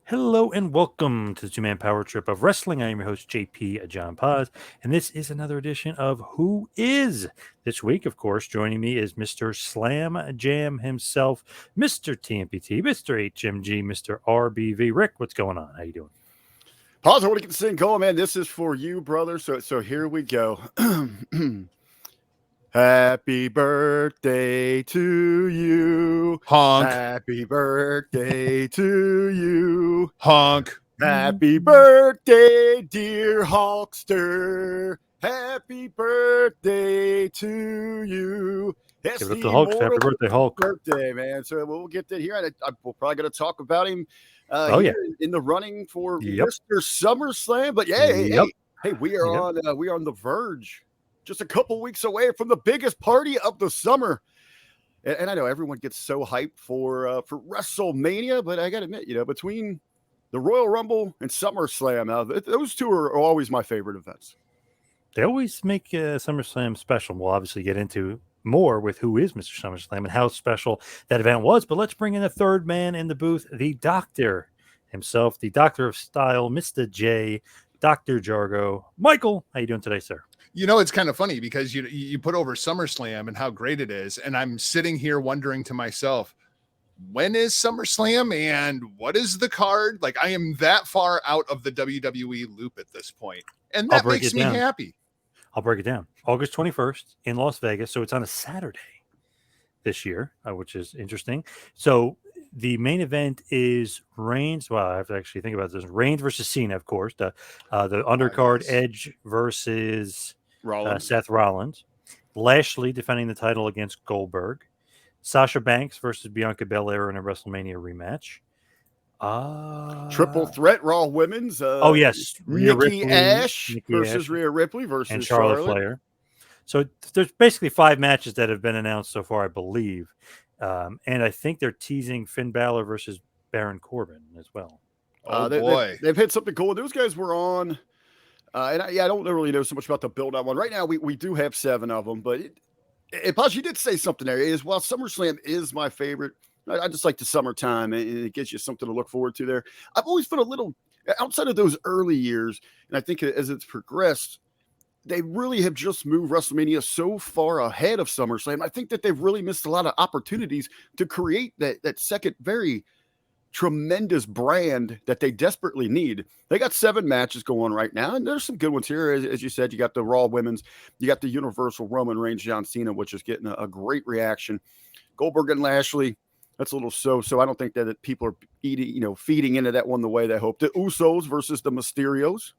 Hello and welcome to the two-man power trip of wrestling. I am your host, JP John Paz, and this is another edition of Who Is? This week, of course, joining me is Mr. Slam Jam himself, Mr. TMPT, Mr. HMG, Mr. RBV. Rick, what's going on? How you doing? Pause. I want to get this thing going, man. This is for you, brother. So here we go. Happy birthday to you. Honk. Happy birthday to you. Honk. Happy birthday, dear Hulkster. Happy birthday to you. It's Give it up the to Hulk. Happy immortal birthday, Hulk. birthday, man. So we'll get to here. We're probably going to talk about him in the running for Mr. SummerSlam. But hey, we are on the verge, just a couple weeks away from the biggest party of the summer. And I know everyone gets so hyped for WrestleMania, but I got to admit, between the Royal Rumble and SummerSlam, those two are always my favorite events. They always make SummerSlam special. We'll obviously get into more with who is Mr. SummerSlam and how special that event was. But let's bring in the third man in the booth, the doctor himself, the doctor of style, Mr. J, Dr. Jargo. Michael, how you doing today, sir? You know, it's kind of funny because you put over SummerSlam and how great it is. And I'm sitting here wondering to myself, when is SummerSlam and what is the card? Like, I am that far out of the WWE loop at this point. And that makes me happy. I'll break it down. August 21st in Las Vegas. So it's on a Saturday this year, which is interesting. So the main event is Reigns. Well, I have to actually think about this. Reigns versus Cena, of course. The undercard Edge versus Seth Rollins. Lashley defending the title against Goldberg. Sasha Banks versus Bianca Belair in a WrestleMania rematch. Triple threat Raw Women's. Nikki Ash versus Rhea Ripley versus and Charlotte Flair. So there's basically 5 matches that have been announced so far, I believe. And I think they're teasing Finn Balor versus Baron Corbin as well. They've hit something cool. Those guys were on. I don't really know so much about the build-up one. Right now, we do have 7 of them. But Paz, you did say something there. While SummerSlam is my favorite, I just like the summertime, and it gives you something to look forward to there. I've always been a little outside of those early years, and I think as it's progressed, they really have just moved WrestleMania so far ahead of SummerSlam. I think that they've really missed a lot of opportunities to create that second very tremendous brand that they desperately need. They got 7 matches going right now, and there's some good ones here. As you said, you got the Raw Women's, you got the Universal Roman Reigns, John Cena, which is getting a great reaction. Goldberg and Lashley, that's a little so. I don't think that people are feeding into that one the way they hope. The Usos versus the Mysterios.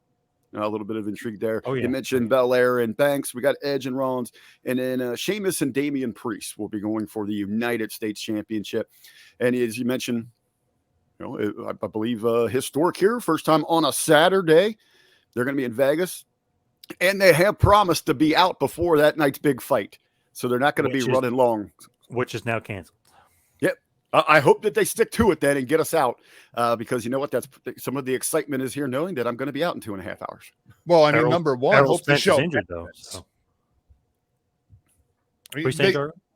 A little bit of intrigue there. You mentioned Belair and Banks. We got Edge and Rollins. And then Sheamus and Damian Priest will be going for the United States Championship. And as you mentioned, I believe historic here. First time on a Saturday. They're going to be in Vegas. And they have promised to be out before that night's big fight. So they're not going to be running long. Which is now canceled. Yep. I hope that they stick to it then and get us out because you know what? That's some of the excitement is here knowing that I'm going to be out in 2.5 hours. Well, I mean, number one, hope the show injured though. So.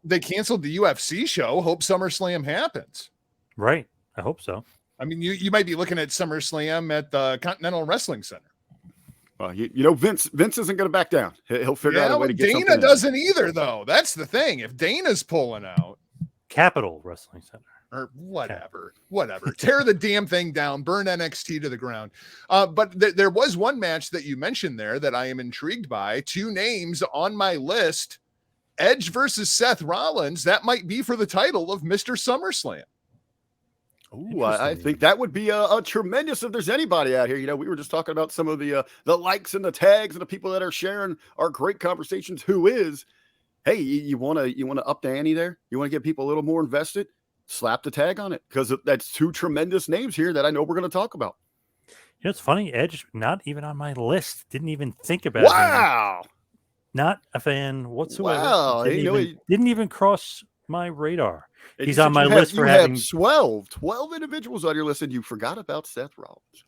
They canceled the UFC show. Hope SummerSlam happens. Right. I hope so. I mean, you might be looking at SummerSlam at the Continental Wrestling Center. Well, Vince isn't going to back down. He'll figure out a way to get Dana doesn't either, though. That's the thing. If Dana's pulling out. Capital Wrestling Center. Or whatever. Tear the damn thing down. Burn NXT to the ground. But there was one match that you mentioned there that I am intrigued by. 2 names on my list. Edge versus Seth Rollins. That might be for the title of Mr. SummerSlam. Ooh, I think that would be a tremendous if there's anybody out here. We were just talking about some of the likes and the tags and the people that are sharing our great conversations. Who is? Hey, you want to up the ante there? You want to get people a little more invested? Slap the tag on it because that's 2 tremendous names here that I know we're going to talk about. It's funny. Edge, not even on my list. Didn't even think about it. Wow. Not a fan whatsoever. Wow. Didn't even cross my radar. He's on my list for having 12 individuals on your list, and you forgot about Seth Rollins.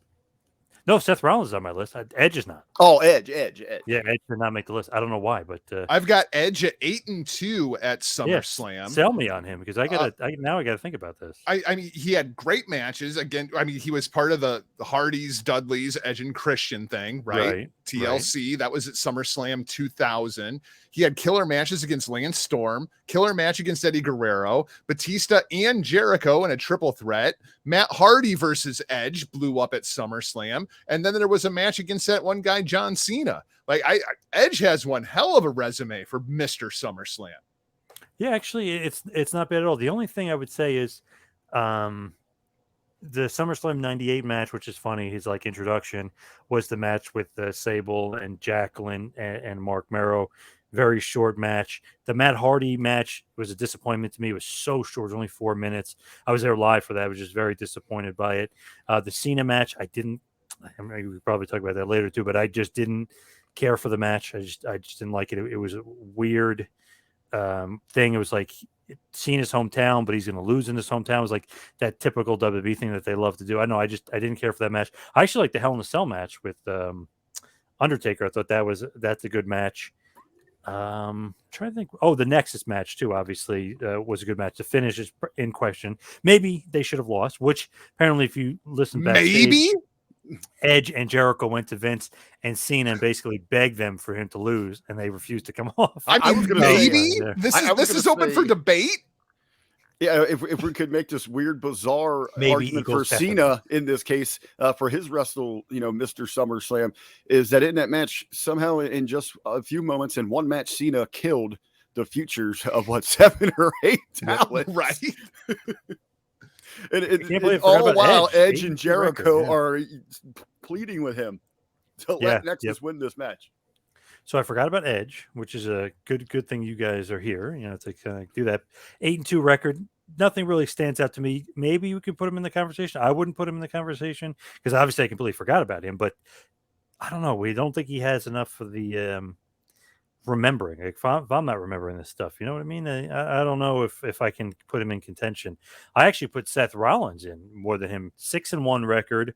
No, Seth Rollins is on my list. Edge is not. Oh, Edge. Yeah, Edge did not make the list. I don't know why, but I've got Edge at 8-2 at SummerSlam. Sell me on him because I gotta think about this. I mean, he had great matches. Again, I mean, he was part of the Hardys, Dudleys, Edge and Christian thing, right? TLC. Right. That was at SummerSlam 2000. He had killer matches against Lance Storm, killer match against Eddie Guerrero, Batista and Jericho in a triple threat. Matt Hardy versus Edge blew up at SummerSlam. And then there was a match against that one guy, John Cena. Like Edge has one hell of a resume for Mr. SummerSlam. Yeah, actually, it's not bad at all. The only thing I would say is the SummerSlam 98 match, which is funny, his like introduction, was the match with Sable and Jacqueline and Mark Merrow. Very short match. The Matt Hardy match was a disappointment to me. It was so short. It was only 4 minutes. I was there live for that. I was just very disappointed by it. The Cena match, I mean, we probably talk about that later too, but I just didn't care for the match. I just didn't like it. It was a weird thing. It was like Cena's hometown, but he's going to lose in his hometown. It was like that typical WWE thing that they love to do. I know. I didn't care for that match. I actually like the Hell in a Cell match with Undertaker. I thought that's a good match. Trying to think. Oh, the Nexus match too. Obviously, was a good match. The finish is in question. Maybe they should have lost. Which apparently, if you listen back, maybe Edge and Jericho went to Vince and Cena and basically begged them for him to lose, and they refused to come off. I was going to maybe this is open for debate. Yeah, if we could make this weird, bizarre argument for Cena in this case, for his wrestle, Mr. SummerSlam, is that in that match, somehow in just a few moments in one match, Cena killed the futures of 7 or 8 talents. Right. and all the while, Edge and Jericho are pleading with him to let Nexus win this match. So I forgot about Edge, which is a good thing you guys are here, to kind of do that. 8-2 record. Nothing really stands out to me. Maybe we could put him in the conversation. I wouldn't put him in the conversation because obviously I completely forgot about him, but I don't know. We don't think he has enough for the remembering. Like if I'm not remembering this stuff, you know what I mean? I don't know if I can put him in contention. I actually put Seth Rollins in more than him. 6-1 record.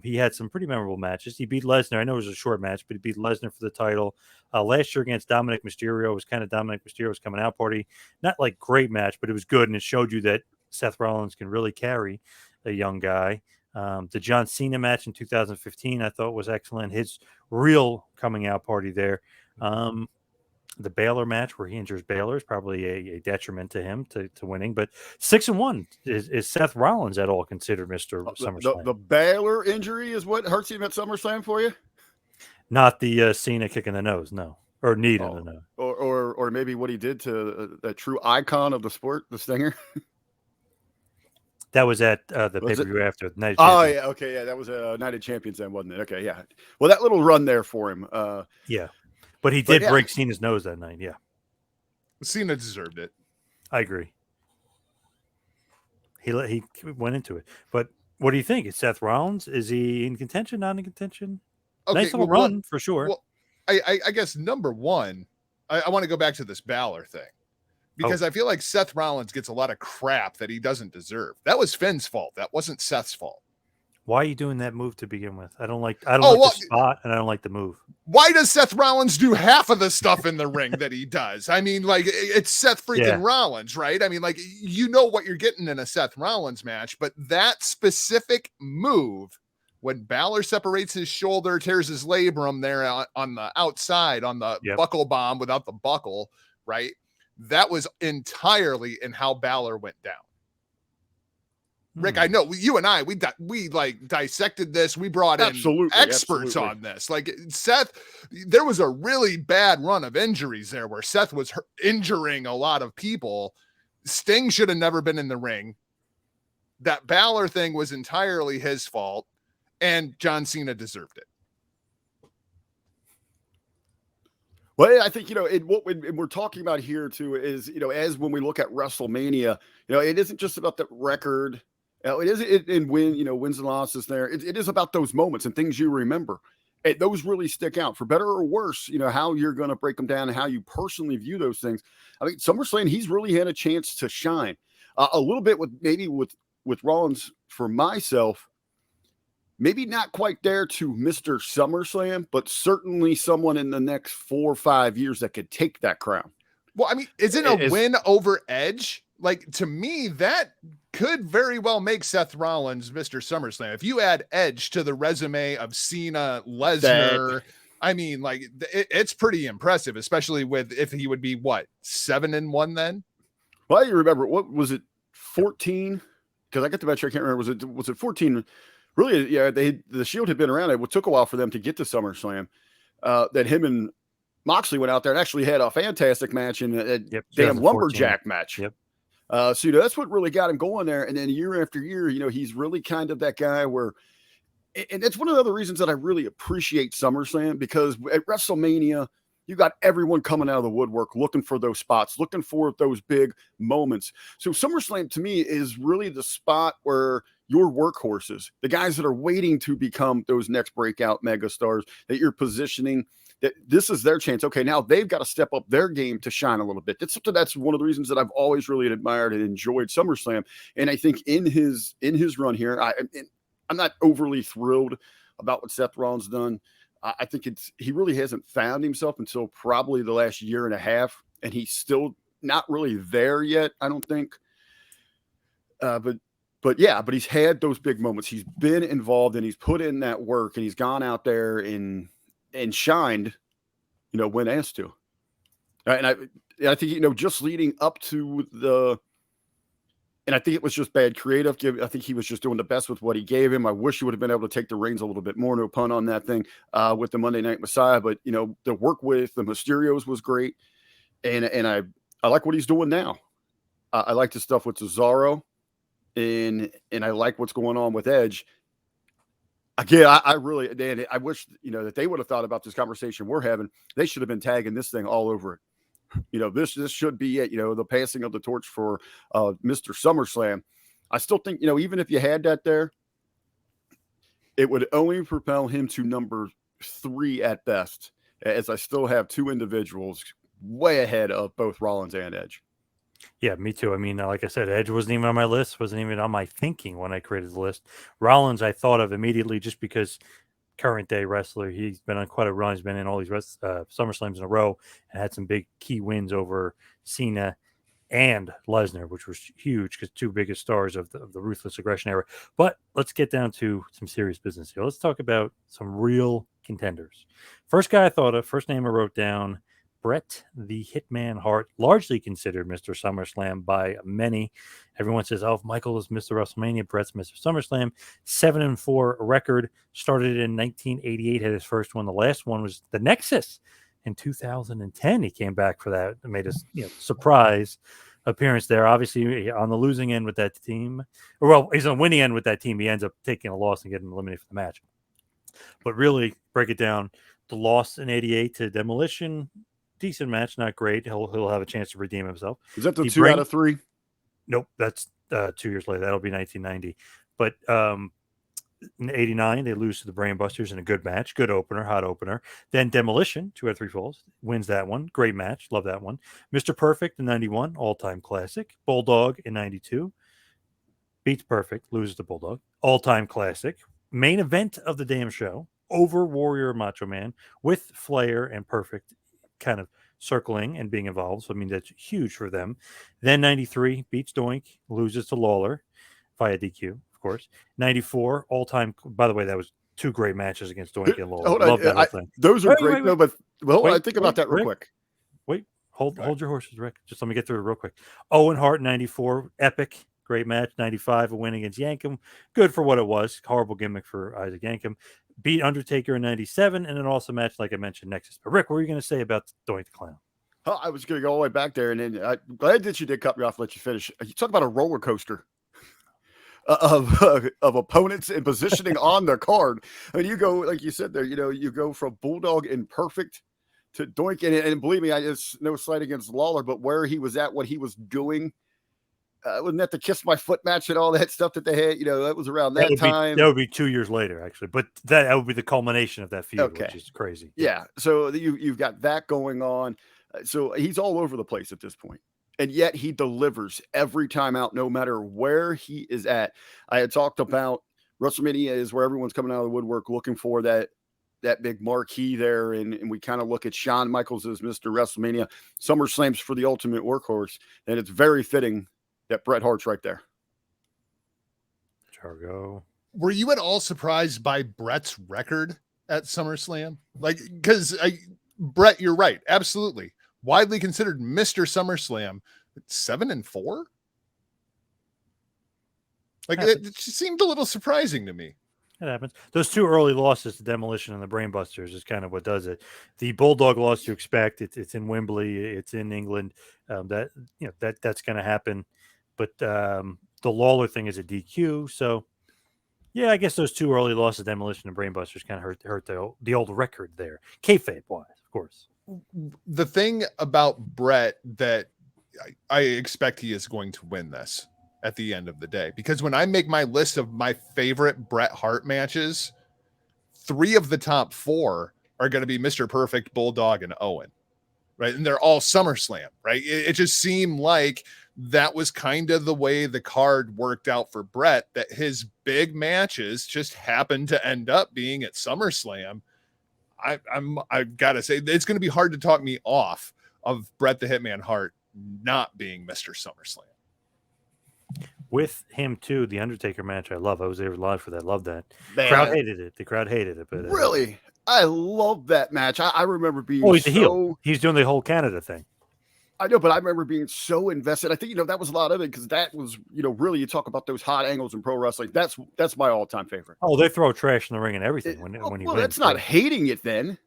He had some pretty memorable matches. He beat Lesnar. I know it was a short match, but he beat Lesnar for the title. Last year against Dominic Mysterio was kind of Dominic Mysterio's coming out party. Not like great match, but it was good, and it showed you that Seth Rollins can really carry a young guy. The John Cena match in 2015 I thought was excellent. His real coming out party there. The Baylor match where he injures Baylor is probably a detriment to him to winning. But 6-1 is Seth Rollins at all considered Mr. SummerSlam? The Baylor injury is what hurts him at SummerSlam for you? Not the Cena kick in the nose, no, or knee in the nose, or maybe what he did to that true icon of the sport, the Stinger. That was at the pay-per-view after the Night. Oh yeah, okay, yeah, that was a Night of Champions then, wasn't it? Okay, yeah. Well, that little run there for him. Yeah. But he did break Cena's nose that night, yeah. Cena deserved it. I agree. He went into it. But what do you think? Is Seth Rollins? Is he in contention, not in contention? Okay, nice little run, for sure. Well, I guess number one, I want to go back to this Balor thing. Because I feel like Seth Rollins gets a lot of crap that he doesn't deserve. That was Finn's fault. That wasn't Seth's fault. Why are you doing that move to begin with? I don't like the spot, and I don't like the move. Why does Seth Rollins do half of the stuff in the ring that he does? I mean, like, it's Seth freaking Rollins, right? I mean, like, you know what you're getting in a Seth Rollins match, but that specific move, when Balor separates his shoulder, tears his labrum there on the outside, on the buckle bomb without the buckle, right? That was entirely in how Balor went down. Rick, I know you and I, we like dissected this. We brought in experts on this. Like Seth, there was a really bad run of injuries there where Seth was injuring a lot of people. Sting should have never been in the ring. That Balor thing was entirely his fault, and John Cena deserved it. Well, I think, what we're talking about here too is, as when we look at WrestleMania, it isn't just about the record. It isn't in wins and losses there. It is about those moments and things you remember. Those really stick out for better or worse, how you're going to break them down and how you personally view those things. I mean, SummerSlam, he's really had a chance to shine a little bit with Rollins for myself. maybe not quite there to Mr. SummerSlam, but certainly someone in the next 4 or 5 years that could take that crown. Well, I mean, isn't a win over Edge? Like, to me, that could very well make Seth Rollins Mr. SummerSlam. If you add Edge to the resume of Cena, Lesnar, I mean, like, it's pretty impressive, especially with if he would be, what, 7-1 then? Well, you remember, what was it, 14? Because I got the match, I can't remember. Was it 14? Really, yeah, the Shield had been around. It took a while for them to get to SummerSlam. That him and Moxley went out there and actually had a fantastic match in a damn lumberjack match. Yep. So that's what really got him going there. And then year after year, he's really kind of that guy where, and that's one of the other reasons that I really appreciate SummerSlam, because at WrestleMania, you got everyone coming out of the woodwork looking for those spots, looking for those big moments. So SummerSlam to me is really the spot where your workhorses, the guys that are waiting to become those next breakout megastars, that you're positioning, that this is their chance. Okay, now they've got to step up their game to shine a little bit. That's one of the reasons that I've always really admired and enjoyed SummerSlam. And I think in his run here, I'm not overly thrilled about what Seth Rollins done. I think he really hasn't found himself until probably the last year and a half, and he's still not really there yet, I don't think. But he's had those big moments. He's been involved and he's put in that work, and he's gone out there and shined, when asked to. And I think, just leading up to and I think it was just bad creative. I think he was just doing the best with what he gave him. I wish he would have been able to take the reins a little bit more, no pun on that thing, with the Monday Night Messiah. But, the work with the Mysterios was great. And I like what he's doing now. I like the stuff with Cesaro, and I like what's going on with Edge. Again, I really, Dan, I wish, that they would have thought about this conversation we're having. They should have been tagging this thing all over it. This should be it, the passing of the torch for Mr. SummerSlam. I still think, even if you had that there, it would only propel him to number 3 at best, as I still have 2 individuals way ahead of both Rollins and Edge. Yeah, me too. I mean, like I said, Edge wasn't even on my list, wasn't even on my thinking when I created the list. Rollins, I thought of immediately just because current day wrestler. He's been on quite a run. He's been in all these SummerSlams in a row and had some big key wins over Cena and Lesnar, which was huge because 2 biggest stars of the Ruthless Aggression era. But let's get down to some serious business here. Let's talk about some real contenders. First guy I thought of, first name I wrote down, Bret the Hitman Hart, largely considered Mr. SummerSlam by many. Everyone says, oh, if Michael is Mr. WrestleMania, Bret's Mr. SummerSlam. 7-4 record, started in 1988, had his first one. The last one was the Nexus in 2010. He came back for that and made a surprise appearance there. Obviously, on the losing end with that team, he's on the winning end with that team. He ends up taking a loss and getting eliminated from the match. But really, break it down, the loss in 88 to Demolition, decent match, not great. He'll have a chance to redeem himself. Is that the 2 out of 3? Nope, that's 2 years later. That'll be 1990. But in 89, they lose to the Brainbusters in a good match, good opener, hot opener. Then Demolition, 2 out of 3 falls, wins that one. Great match, love that one. Mr. Perfect in 91, all-time classic. Bulldog in 92, beats Perfect, loses to Bulldog, all-time classic. Main event of the damn show, over Warrior Macho Man with Flair and Perfect kind of circling and being involved. So, I mean, that's huge for them. Then 93, beats Doink, loses to Lawler via DQ, of course. 94, all-time. By the way, that was 2 great matches against Doink and Lawler. Love that whole thing. Those are great, though, but I think about that real quick. Wait, hold your horses, Rick. Just let me get through it real quick. Owen Hart, 94, epic. Great match. 95, a win against Yankem. Good for what it was. Horrible gimmick for Isaac Yankem. Beat Undertaker in 97, and an awesome match, like I mentioned, Nexus. But Rick, what were you going to say about Doink the Clown? Oh, I was going to go all the way back there, and then I'm glad that you did cut me off and let you finish. You talk about a roller coaster of opponents and positioning on the card. I mean, you go, like you said there, you go from Bulldog and Perfect to Doink, and believe me, it's no slight against Lawler, but where he was at, what he was doing, wasn't that the Kiss My Foot match and all that stuff that they had? That was around that time. That would be 2 years later, actually. But that would be the culmination of that feud, which is crazy. Yeah. So you've got that going on. So he's all over the place at this point. And yet he delivers every time out, no matter where he is at. I had talked about WrestleMania is where everyone's coming out of the woodwork looking for that big marquee there, and we kind of look at Shawn Michaels as Mr. WrestleMania. SummerSlam's for the ultimate workhorse, and it's very fitting that Bret Hart's right there. Jargo. Were you at all surprised by Bret's record at SummerSlam? Like, because Bret, you're right, absolutely, widely considered Mr. SummerSlam. 7-4. Like, it just seemed a little surprising to me. It happens. Those two early losses to Demolition and the Brainbusters is kind of what does it. The Bulldog loss you expect. It's in Wembley. It's in England. That's going to happen. But the Lawler thing is a DQ. So, yeah, I guess those two early losses, Demolition and Brainbusters, kind of hurt the old record there. Kayfabe wise, of course. The thing about Bret that I expect he is going to win this at the end of the day, because when I make my list of my favorite Bret Hart matches, 3 of the top 4 are going to be Mr. Perfect, Bulldog, and Owen, right? And they're all SummerSlam, right? It just seemed like that was kind of the way the card worked out for Bret, that his big matches just happened to end up being at SummerSlam. I've got to say, it's going to be hard to talk me off of Bret the Hitman Hart not being Mr. SummerSlam. With him too, the Undertaker match I love. I was there live for that. Love that. Man. Crowd hated it. The crowd hated it. But Really? I love that match. I remember being he's a heel. He's doing the whole Canada thing. I know, but I remember being so invested. I think, that was a lot of it, because that was, really, you talk about those hot angles in pro wrestling. That's my all-time favorite. Oh, they throw trash in the ring and everything when he wins. That's not hating it then.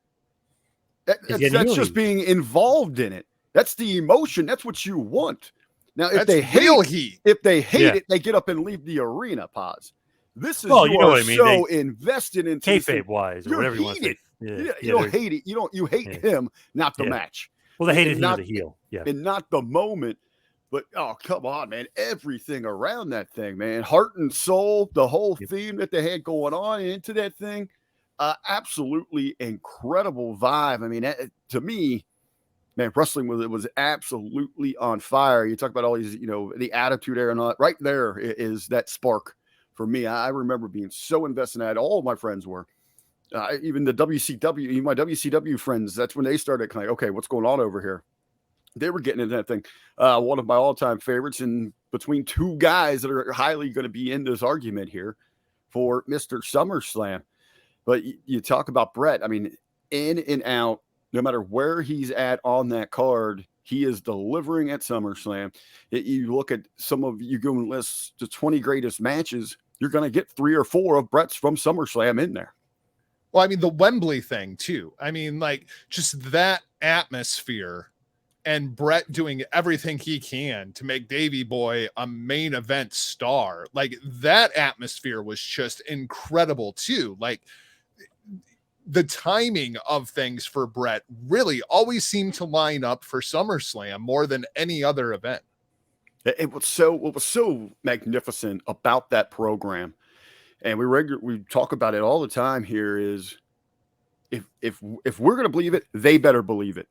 That's heel just being involved in it. That's the emotion. That's what you want. Now, if That's they hate heat. if they hate it, they get up and leave the arena. Pause. This is you know what I mean. So invested into kayfabe wise, or whatever you want to say. You don't hate it. You hate him, not the match. Well, they hated him, the heel. Yeah, and not the moment. But come on, man! Everything around that thing, man. Heart and soul, the whole theme that they had going on into that thing, absolutely incredible vibe. I mean, to me. Man, wrestling was absolutely on fire. You talk about all these, the attitude era and all that. Right there is that spark for me. I remember being so invested in that. All of my friends were. Even the WCW, even my WCW friends, that's when they started kind of, okay, what's going on over here? They were getting into that thing. One of my all-time favorites, and between 2 guys that are highly going to be in this argument here for Mr. SummerSlam. But you talk about Bret, I mean, in and out, no matter where he's at on that card, he is delivering at SummerSlam. You look at some of you go and list the 20 greatest matches, you're going to get 3 or 4 of Bret's from SummerSlam in there. Well, I mean, the Wembley thing too. I mean, like, just that atmosphere and Bret doing everything he can to make Davey Boy a main event star. Like, that atmosphere was just incredible too. Like, the timing of things for Bret really always seemed to line up for SummerSlam more than any other event. What was so magnificent about that program, and we talk about it all the time here, is if we're going to believe it, they better believe it.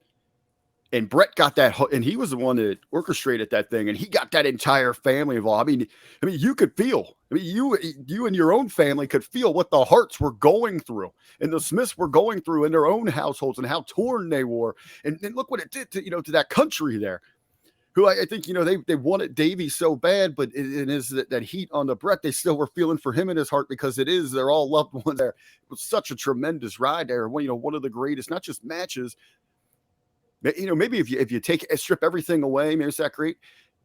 And Bret got that, and he was the one that orchestrated that thing, and he got that entire family involved. I mean, you could feel. I mean, you and your own family could feel what the Harts were going through, and the Smiths were going through in their own households, and how torn they were. And look what it did to that country there, who I think they wanted Davey so bad, but it is that heat on the Bret, they still were feeling for him in his heart, because they're all loved ones there. It was such a tremendous ride there. One of the greatest, not just matches. Maybe if you strip everything away, maybe it's that great,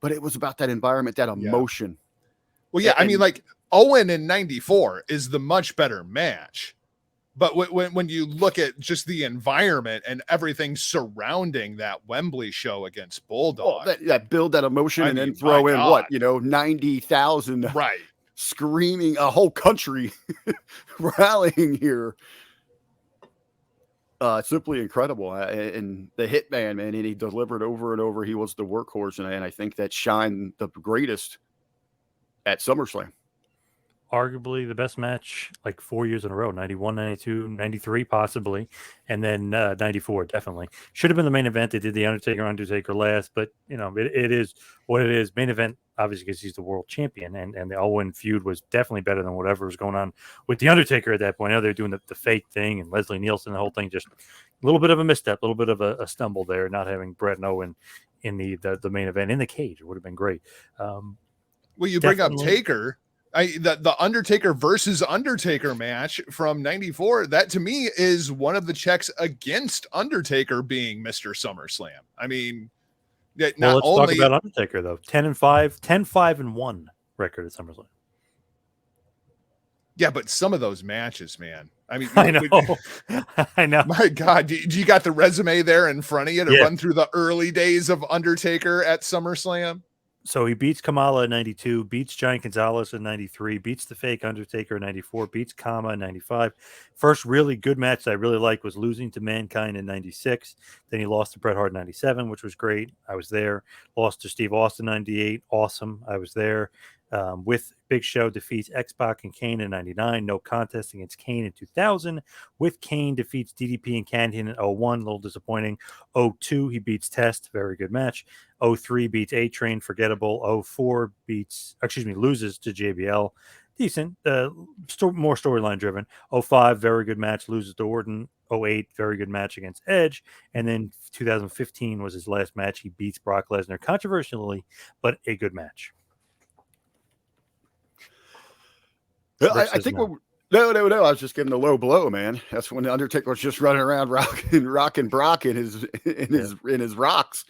but it was about that environment, that emotion. Well, yeah, I mean, like, Owen in 94 is the much better match, but when you look at just the environment and everything surrounding that Wembley show against Bulldog, that build that emotion, and then throw in what 90,000 right, screaming, a whole country rallying here. Simply incredible. And the Hitman, man, and he delivered over and over. He was the workhorse, and I think that shined the greatest at SummerSlam. arguably the best match like 4 years in a row, 91, 92, 93 possibly, and then 94 definitely. Should have been the main event. They did the Undertaker last, but it is what it is. Main event, obviously, because he's the world champion, and the all-win feud was definitely better than whatever was going on with the Undertaker at that point. Now they're doing the fake thing, and Leslie Nielsen, the whole thing, just a little bit of a misstep, a little bit of a stumble there, not having Brett and Owen in the main event in the cage. It would have been great. Well, you bring up Taker. The Undertaker versus Undertaker match from 94, that to me is one of the checks against Undertaker being Mr. SummerSlam. I mean, let's talk about Undertaker though. 10-5-1 record at SummerSlam. Yeah, but some of those matches, man. I mean, I know. I know. My God, do you got the resume there in front of you to run through the early days of Undertaker at SummerSlam? So he beats Kamala in 92, beats Giant Gonzalez in 93, beats the fake Undertaker in 94, beats Kama in 95. First really good match that I really liked was losing to Mankind in 96. Then he lost to Bret Hart in 97, which was great. I was there. Lost to Steve Austin in 98. Awesome. I was there. With Big Show defeats X-Pac and Kane in 99. No contest against Kane in 2000. With Kane defeats DDP and Canyon in 01. A little disappointing. 02, he beats Test. Very good match. 03 beats A-Train. Forgettable. 04 loses to JBL. Decent. More storyline driven. 05, very good match. Loses to Orton. 08, very good match against Edge. And then 2015 was his last match. He beats Brock Lesnar. Controversially, but a good match. I think no. I was just giving a low blow, man. That's when the Undertaker was just running around rocking Brock in his rocks.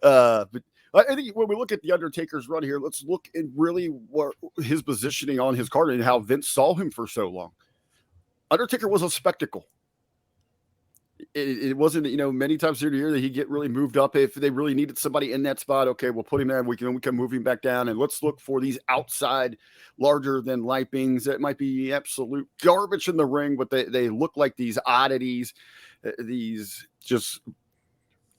But I think when we look at the Undertaker's run here, let's look at really what his positioning on his card and how Vince saw him for so long. Undertaker was a spectacle. It wasn't, many times through the year that he'd get really moved up. If they really needed somebody in that spot, okay, we'll put him there. We can move him back down, and let's look for these outside, larger than life beings that might be absolute garbage in the ring, but they look like these oddities, these just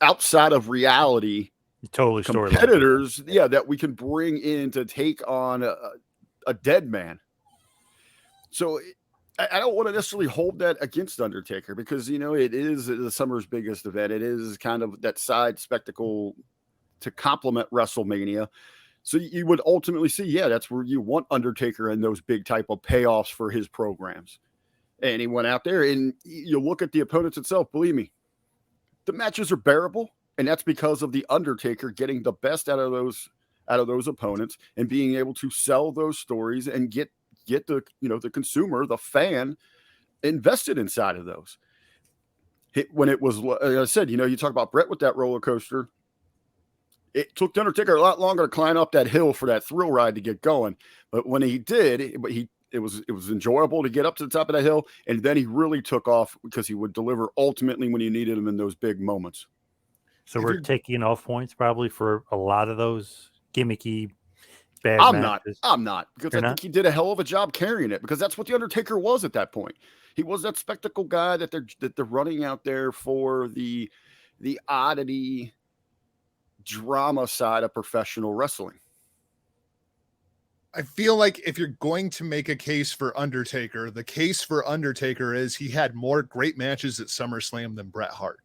outside of reality, totally competitors, that we can bring in to take on a dead man. So I don't want to necessarily hold that against Undertaker because, it is the summer's biggest event. It is kind of that side spectacle to complement WrestleMania. So you would ultimately see, that's where you want Undertaker and those big type of payoffs for his programs. And he went out there and you look at the opponents itself, believe me, the matches are bearable. And that's because of the Undertaker getting the best out of those opponents and being able to sell those stories and get the the consumer, the fan, invested inside of those. When it was, like I said, you talk about Brett with that roller coaster. It took the Undertaker a lot longer to climb up that hill for that thrill ride to get going, but when he did, it was enjoyable to get up to the top of that hill, and then he really took off because he would deliver ultimately when you needed him in those big moments. So we're taking off points probably for a lot of those gimmicky. I'm not because I think he did a hell of a job carrying it because that's what the Undertaker was at that point. He was that spectacle guy that they're running out there for the oddity drama side of professional wrestling. I feel like if you're going to make a case for Undertaker, the case for Undertaker is he had more great matches at SummerSlam than Bret Hart.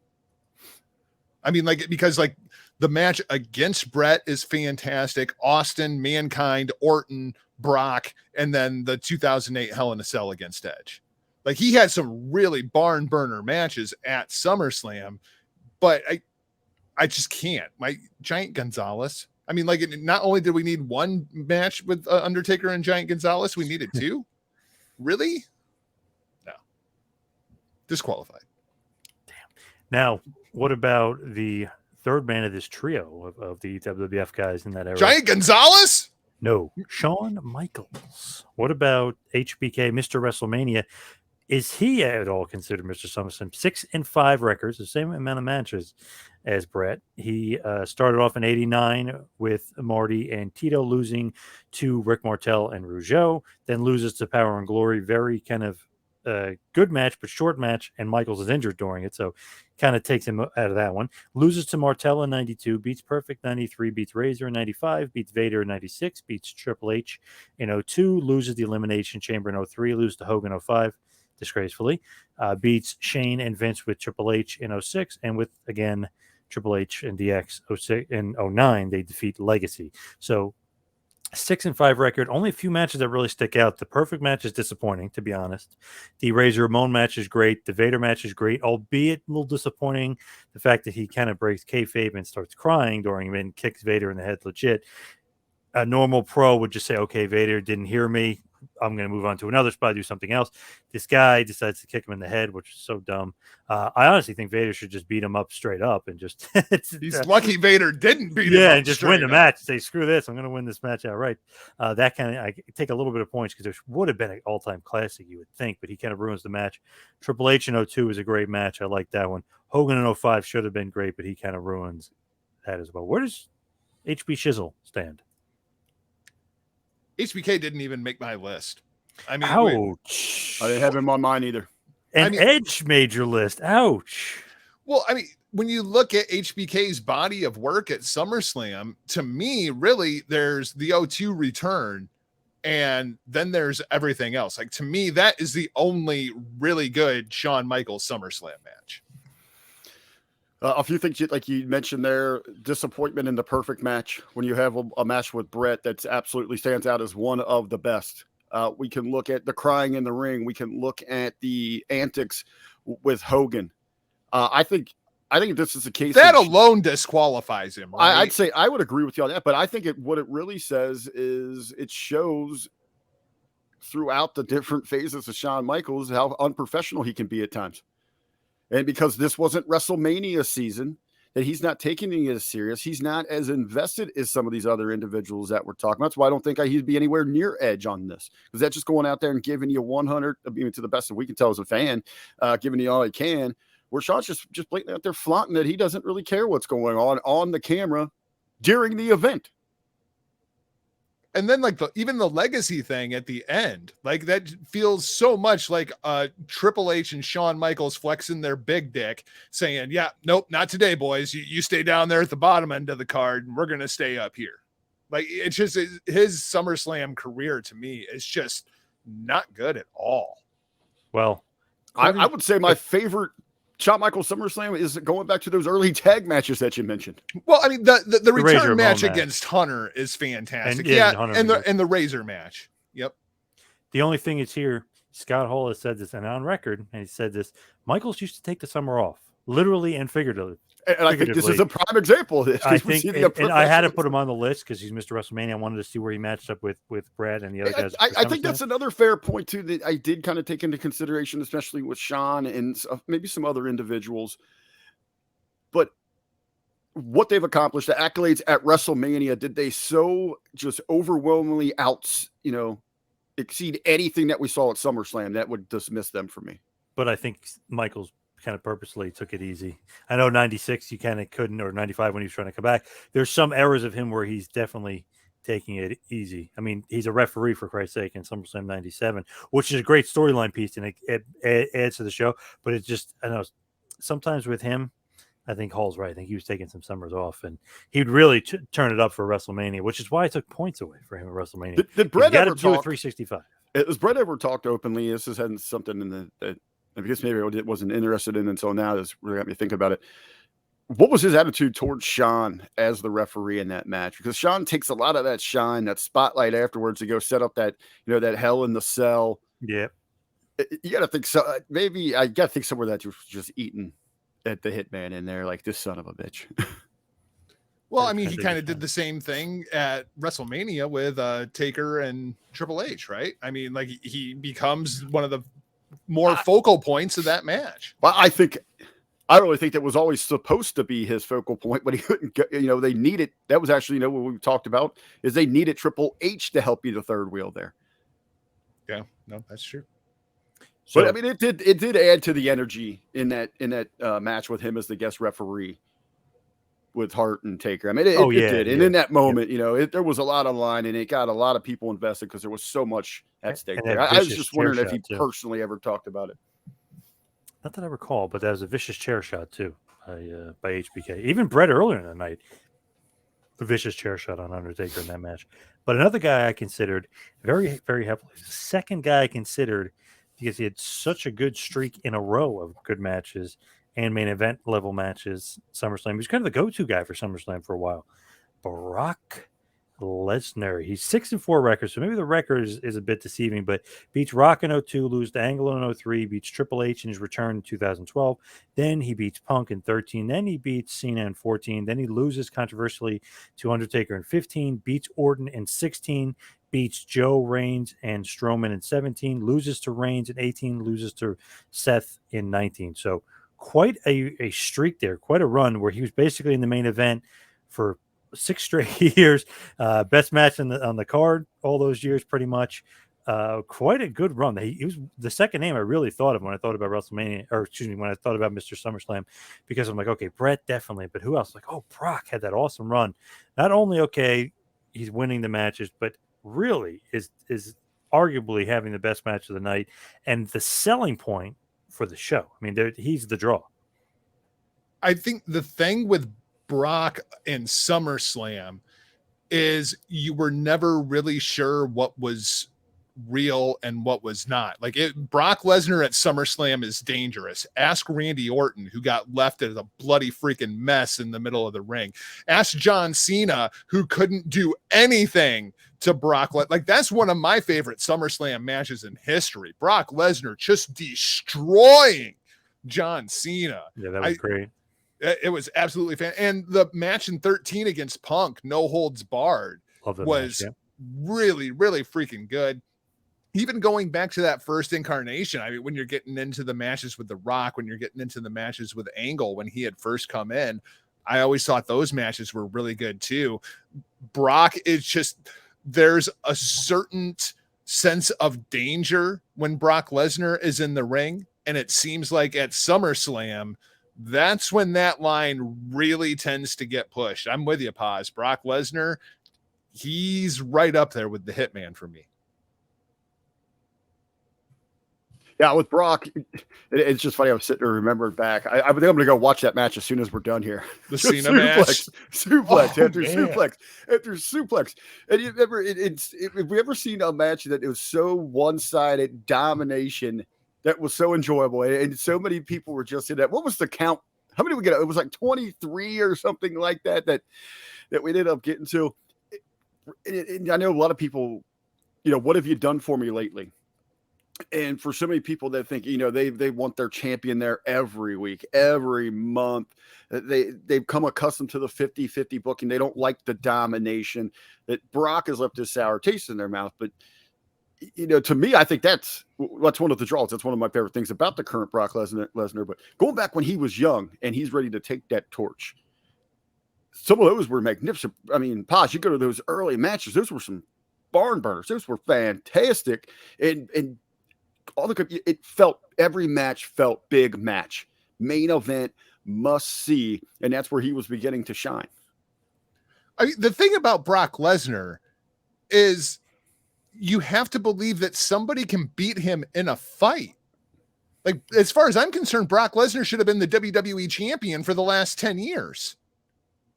I mean, because the match against Bret is fantastic. Austin, Mankind, Orton, Brock, and then the 2008 Hell in a Cell against Edge. He had some really barn burner matches at SummerSlam, but I just can't. My Giant Gonzalez. I mean, not only did we need one match with Undertaker and Giant Gonzalez, we needed two. Really? No. Disqualified. Damn. Now, what about the third man of this trio of the WWF guys in that era? Giant Gonzalez? No, Shawn Michaels. What about HBK, Mr. WrestleMania? Is he at all considered Mr. SummerSlam? 6-5 records, the same amount of matches as Bret. He started off in 89 with Marty and Tito, losing to Rick Martel and Rougeau, then loses to Power and Glory. Very kind of a good match, but short match, and Michaels is injured during it, so kind of takes him out of that one. Loses to Martel in 92, beats Perfect 93, beats Razor in 95, beats Vader in 96, beats Triple H in 02, loses the Elimination Chamber in 03, loses to Hogan 05, disgracefully, beats Shane and Vince with Triple H in 06, and with, again, Triple H and DX 06 and 09, they defeat Legacy. So 6-5 record. Only a few matches that really stick out. The Perfect match is disappointing, to be honest. The Razor Ramon match is great. The Vader match is great, albeit a little disappointing. The fact that he kind of breaks kayfabe and starts crying during it and kicks Vader in the head legit. A normal pro would just say, okay, Vader didn't hear me. I'm going to move on to another spot, do something else. This guy decides to kick him in the head, which is so dumb. I honestly think Vader should just beat him up straight up and just. He's lucky Vader didn't beat him up. Yeah, and just win the up. match. Say, screw this. I'm going to win this match outright. That kind of, I take a little bit of points because there would have been an all-time classic, you would think, but he kind of ruins the match. Triple H in 02 is a great match. I like that one. Hogan in 05 should have been great, but he kind of ruins that as well. Where does HB Shizzle stand? HBK didn't even make my list. I mean, ouch. I didn't have him on mine either. And Edge made your list. Ouch. Well, I mean, when you look at HBK's body of work at SummerSlam, to me, really, there's the 02 return, and then there's everything else. Like, to me, that is the only really good Shawn Michaels SummerSlam match. A few things, like you mentioned there, disappointment in the Perfect match. When you have a match with Brett that absolutely stands out as one of the best. We can look at the crying in the ring. We can look at the antics with Hogan. I think this is the case. That alone disqualifies him. Right? I'd say I would agree with you on that, but I think what it really says is it shows throughout the different phases of Shawn Michaels how unprofessional he can be at times. And because this wasn't WrestleMania season, that he's not taking it as serious. He's not as invested as some of these other individuals that we're talking about. That's why I don't think he'd be anywhere near Edge on this. Because that's just going out there and giving you 100, I mean, to the best that we can tell as a fan, giving you all he can. Where Shawn's just blatantly out there flaunting that he doesn't really care what's going on the camera during the event. And then like even the legacy thing at the end, like that feels so much like Triple H and Shawn Michaels flexing their big dick saying, yeah, nope, not today, boys. You stay down there at the bottom end of the card and we're going to stay up here. Like it's just his SummerSlam career to me is just not good at all. Well, I would say my favorite Shawn Michaels SummerSlam is going back to those early tag matches that you mentioned. Well, I mean, the return match match against Hunter is fantastic. And the Razor match. Yep. The only thing is here, Scott Hall has said this, and on record, and he said this, Michaels used to take the summer off, literally and figuratively. And I think this is a prime example of this. I think, and I had to put him on the list because he's Mr. WrestleMania. I wanted to see where he matched up with Brad and the other guys. I think that's another fair point too that I did kind of take into consideration, especially with Shawn and maybe some other individuals. But what they've accomplished, the accolades at WrestleMania, did they so just overwhelmingly exceed anything that we saw at SummerSlam? That would dismiss them for me. But I think Michaels kind of purposely took it easy. I know 96 you kind of couldn't, or 95 when he was trying to come back. There's some errors of him where he's definitely taking it easy. I mean, he's a referee for Christ's sake in SummerSlam 97, which is a great storyline piece and it adds to the show. But it's just, I know sometimes with him, I think Hall's right. I think he was taking some summers off and he'd really turn it up for WrestleMania, which is why I took points away for him at WrestleMania. Did Brett ever do a 365? Has Brett ever talked openly? This has something in that because maybe I wasn't interested in until now. This really got me thinking about it. What was his attitude towards Shawn as the referee in that match? Because Shawn takes a lot of that shine, that spotlight afterwards to go set up that, that Hell in the Cell. Yeah. You got to think so. Maybe I got to think somewhere that was just eating at the Hitman in there, like this son of a bitch. Well, I mean, he kind of did the same thing at WrestleMania with Taker and Triple H, right? I mean, like he becomes one of the more focal points of that match. Well, I really think that was always supposed to be his focal point, but he couldn't get, they needed, that was actually, what we talked about is they needed Triple H to help be the third wheel there. Yeah, no, that's true. So, but I mean, it did add to the energy in that match with him as the guest referee. with Hart and Taker. I mean, it did. And in that moment, there was a lot on line, and it got a lot of people invested because there was so much at stake there. I was just wondering if he personally ever talked about it. Not that I recall, but that was a vicious chair shot too by HBK. Even Brett earlier in the night, a vicious chair shot on Undertaker in that match. But another guy I considered very, very heavily, the second guy I considered because he had such a good streak in a row of good matches and main event level matches, SummerSlam. He was kind of the go-to guy for SummerSlam for a while. Brock Lesnar. He's 6-4 record, so maybe the record is a bit deceiving, but beats Rock in 02, loses to Angle in 03, beats Triple H in his return in 2012. Then he beats Punk in 13. Then he beats Cena in 14. Then he loses controversially to Undertaker in 15, beats Orton in 16, beats Joe, Reigns, and Strowman in 17, loses to Reigns in 18, loses to Seth in 19. So quite a streak there, quite a run where he was basically in the main event for 6 straight years. Best match on the card all those years, pretty much. Quite a good run. He was the second name I really thought of when I thought about WrestleMania, or excuse me, when I thought about Mr. SummerSlam, because I'm like, okay, Brett definitely, but who else? Like, oh, Brock had that awesome run. Not only okay, he's winning the matches, but really is arguably having the best match of the night and the selling point for the show. I mean, he's the draw. I think the thing with Brock and SummerSlam is you were never really sure what was real and what was not. Like Brock Lesnar at SummerSlam is dangerous. Ask Randy Orton, who got left as a bloody freaking mess in the middle of the ring. Ask John Cena, who couldn't do anything to Brock. Like that's one of my favorite SummerSlam matches in history. Brock Lesnar just destroying John Cena. Yeah, that was great. It was absolutely fan. And the match in 13 against Punk, no holds barred, was really, really freaking good. Even going back to that first incarnation, I mean, when you're getting into the matches with The Rock, when you're getting into the matches with Angle, when he had first come in, I always thought those matches were really good too. Brock is just, there's a certain sense of danger when Brock Lesnar is in the ring. And it seems like at SummerSlam, that's when that line really tends to get pushed. I'm with you, Paz. Brock Lesnar, he's right up there with the Hitman for me. Yeah, with Brock, it's just funny. I was sitting there remembering back. I think I'm going to go watch that match as soon as we're done here. The Cena match? Suplex after suplex after suplex. And if we ever seen a match that it was so one-sided domination that was so enjoyable, and so many people were just in that. What was the count? How many we get? It was like 23 or something like that we ended up getting to. And I know a lot of people, what have you done for me lately? And for so many people that think, they want their champion there every week, every month. They've come accustomed to the 50-50 booking. They don't like the domination that Brock has left a sour taste in their mouth. But to me, I think that's one of the draws. That's one of my favorite things about the current Brock Lesnar. But going back when he was young and he's ready to take that torch, some of those were magnificent. I mean, Posh, you go to those early matches; those were some barn burners. Those were fantastic, and every match felt big match, main event, must see, and that's where he was beginning to shine. I mean, the thing about Brock Lesnar is, you have to believe that somebody can beat him in a fight. Like, as far as I'm concerned, Brock Lesnar should have been the WWE champion for the last 10 years.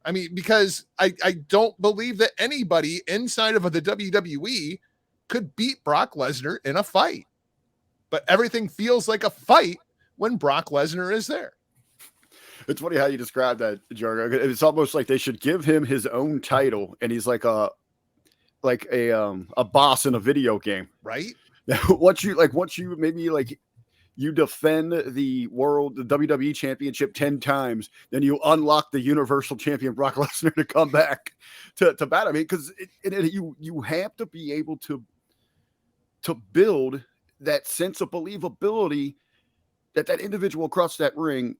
I mean, because I don't believe that anybody inside of the WWE could beat Brock Lesnar in a fight. But everything feels like a fight when Brock Lesnar is there. It's funny how you describe that, Jargo. It's almost like they should give him his own title, and he's like a boss in a video game, right? Once you maybe you defend the WWE Championship 10 times, then you unlock the Universal Champion Brock Lesnar to come back to bat. I mean, because you have to be able to build that sense of believability that individual across that ring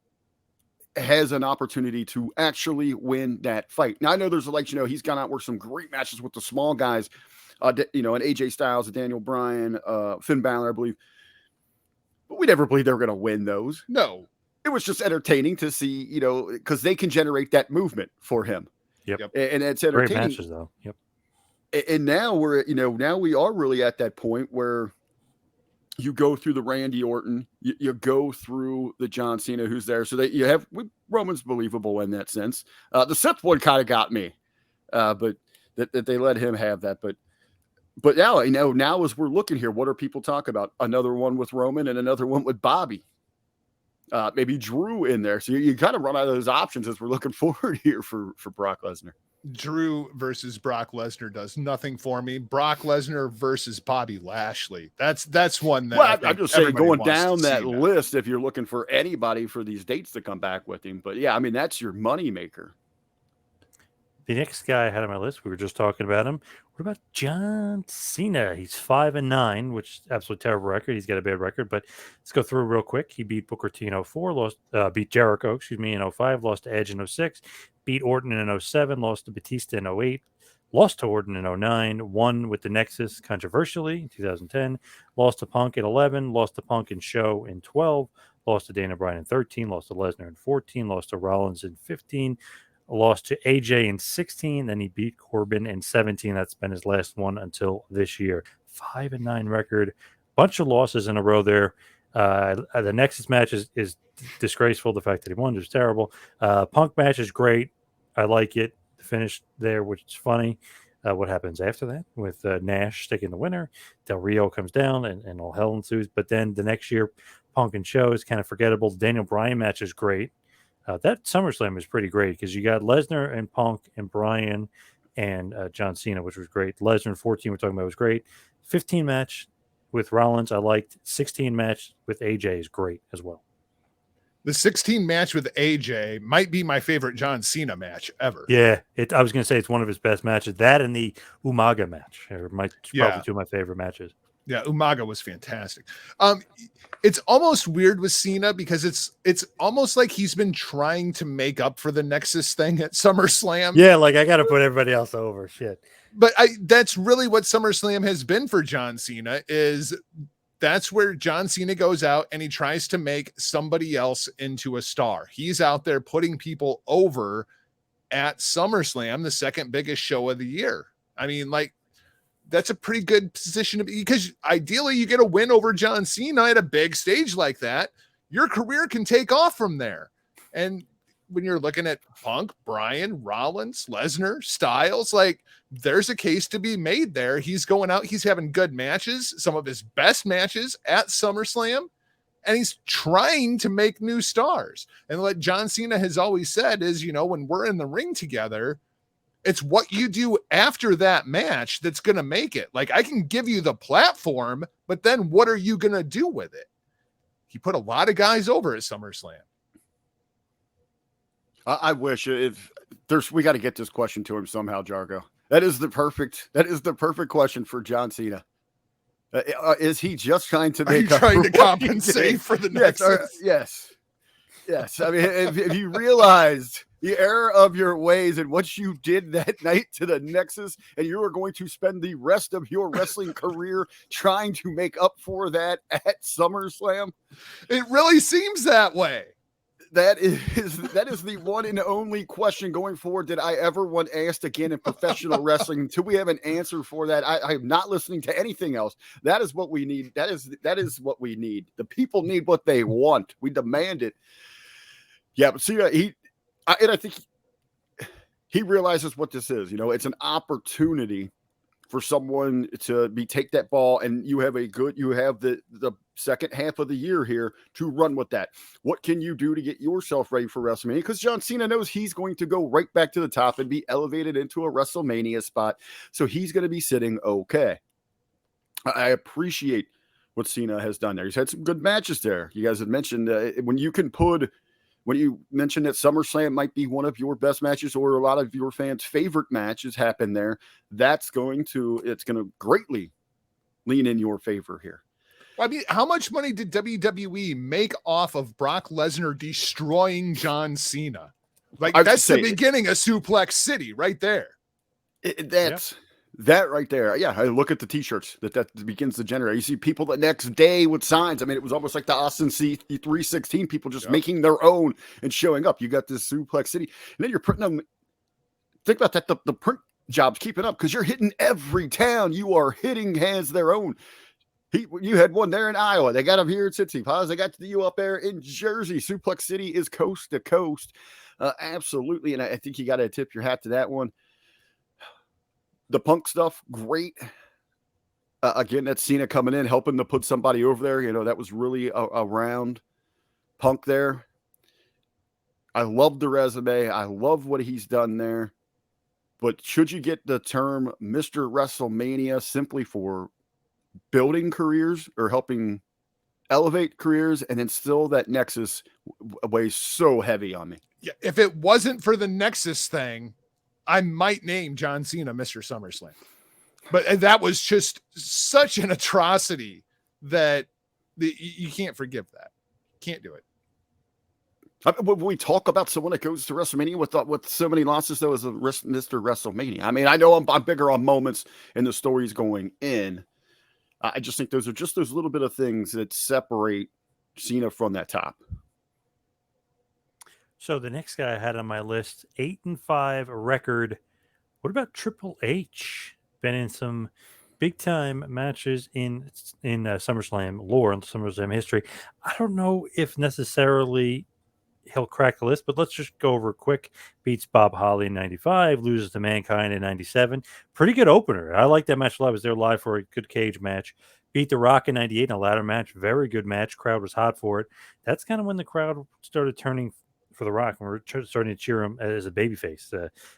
has an opportunity to actually win that fight. Now, I know there's he's gone out and worked some great matches with the small guys, and AJ Styles, Daniel Bryan, Finn Balor, I believe. But we never believed they were going to win those. No. it was just entertaining to see, because they can generate that movement for him. Yep. And it's Great entertaining. matches, though. Yep. And now now we are really at that point where you go through the Randy Orton, you go through the John Cena who's there. So that you have Roman's believable in that sense. The Seth one kind of got me, but that they let him have that. But now, now as we're looking here, what are people talking about? Another one with Roman and another one with Bobby. Maybe Drew in there. So you kind of run out of those options as we're looking forward here for Brock Lesnar. Drew versus Brock Lesnar does nothing for me. Brock Lesnar versus Bobby Lashley. That's one that. Well, I'm just saying, going wants down to that see list, if you're looking for anybody for these dates to come back with him. But yeah, I mean, that's your money maker. The next guy I had on my list, we were just talking about him. What about John Cena? He's 5-9, which is absolutely terrible record. He's got a bad record, but let's go through real quick. He beat Booker T in 04, beat Jericho, in 05, lost to Edge in 06, beat Orton in 07, lost to Batista in 08, lost to Orton in 09, won with the Nexus controversially in 2010, lost to Punk in 11, lost to Punk in Show in 12, lost to Dana Bryan in 13, lost to Lesnar in 14, lost to Rollins in 15, lost to AJ in 16, then he beat Corbin in 17. That's been his last one until this year. 5-9 record, bunch of losses in a row there. The Nexus match is disgraceful. The fact that he won is terrible. Punk match is great. I like it. The finish there, which is funny. What happens after that with Nash sticking the winner? Del Rio comes down and all hell ensues. But then the next year, Punk and Show is kind of forgettable. The Daniel Bryan match is great. That SummerSlam is pretty great because you got Lesnar and Punk and Bryan and John Cena, which was great. Lesnar in 14, we're talking about, was great. 15 match with Rollins, I liked. 16 match with AJ is great as well. The 16 match with AJ might be my favorite John Cena match ever. Yeah, I was going to say it's one of his best matches. That and the Umaga match are probably two of my favorite matches. Yeah, Umaga was fantastic. It's almost weird with Cena because it's almost like he's been trying to make up for the Nexus thing at SummerSlam. Yeah, like I got to put everybody else over. Shit. But that's really what SummerSlam has been for John Cena. That's where John Cena goes out and he tries to make somebody else into a star. He's out there putting people over at SummerSlam, the second biggest show of the year. I mean, that's a pretty good position to be, because ideally you get a win over John Cena at a big stage like that. Your career can take off from there. And when you're looking at Punk, Bryan, Rollins, Lesnar, Styles, there's a case to be made there. He's going out, he's having good matches, some of his best matches at SummerSlam, and he's trying to make new stars. And like John Cena has always said is, when we're in the ring together, it's what you do after that match that's going to make it. I can give you the platform, but then what are you going to do with it? He put a lot of guys over at SummerSlam. I wish we got to get this question to him somehow, Jargo. That is the perfect question for John Cena. Is he just trying to compensate for the Nexus? Yes. I mean, if you realized the error of your ways and what you did that night to the Nexus, and you are going to spend the rest of your wrestling career trying to make up for that at SummerSlam, it really seems that way. That is the one and only question going forward that I ever want asked again in professional wrestling. Until we have an answer for that, I am not listening to anything else. That is what we need. That is what we need. The people need what they want. We demand it. Yeah, but see, I think he realizes what this is. It's an opportunity for someone to take that ball, and you have the second half of the year here to run with that. What can you do to get yourself ready for WrestleMania? Because John Cena knows he's going to go right back to the top and be elevated into a WrestleMania spot. So he's going to be sitting okay. I appreciate what Cena has done there. He's had some good matches there. You guys had mentioned when you mentioned that SummerSlam might be one of your best matches or a lot of your fans' favorite matches happen there, it's going to greatly lean in your favor here. I mean, how much money did WWE make off of Brock Lesnar destroying John Cena? That's the beginning of Suplex City right there. That right there. Yeah, I look at the T-shirts that begins to generate. You see people the next day with signs. I mean, it was almost like the Austin C316 people just making their own and showing up. You got this Suplex City, and then you're putting them. Think about that. The print job's keeping up because you're hitting every town. You are hitting has their own. You had one there in Iowa. They got them here in Cincy. They got you up there in Jersey. Suplex City is coast to coast. Absolutely. And I think you got to tip your hat to that one. The Punk stuff, great. Again, that's Cena coming in, helping to put somebody over there. You know, that was really around Punk there. I love the resume. I love what he's done there. But should you get the term Mr. WrestleMania simply for building careers or helping elevate careers, and then still that Nexus weighs so heavy on me. Yeah, if it wasn't for the Nexus thing, I might name John Cena Mr. SummerSlam. But that was just such an atrocity that you can't forgive that. Can't do it. When we talk about someone that goes to WrestleMania with so many losses, though, as Mr. WrestleMania. I mean, I know I'm bigger on moments and the stories going in. I just think those are just those little bit of things that separate Cena from that top. So the next guy I had on my list, 8-5 record. What about Triple H? Been in some big time matches in SummerSlam lore and SummerSlam history. I don't know if necessarily he'll crack the list, but let's just go over quick. Beats Bob Holly in 95, loses to Mankind in 97. Pretty good opener. I like that match a lot. I was there live for a good cage match. Beat The Rock in 98 in a ladder match. Very good match. Crowd was hot for it. That's kind of when the crowd started turning for The Rock, and we're starting to cheer him as a babyface.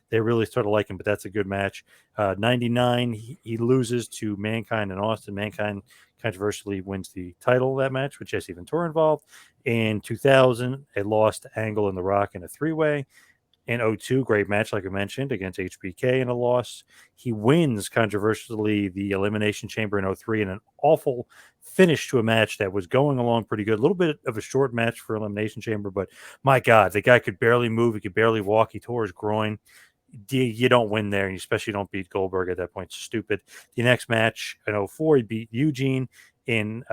They really started liking him, but that's a good match. 99, he loses to Mankind and Austin. Mankind controversially wins the title of that match with Jesse Ventura involved. In 2000, a loss to Angle and The Rock in a three-way. In 02, great match, like I mentioned, against HBK in a loss. He wins, controversially, the Elimination Chamber in 03 in an awful finish to a match that was going along pretty good. A little bit of a short match for Elimination Chamber, but my God, the guy could barely move. He could barely walk. He tore his groin. You don't win there, and you especially don't beat Goldberg at that point. It's stupid. The next match in 04, he beat Eugene. In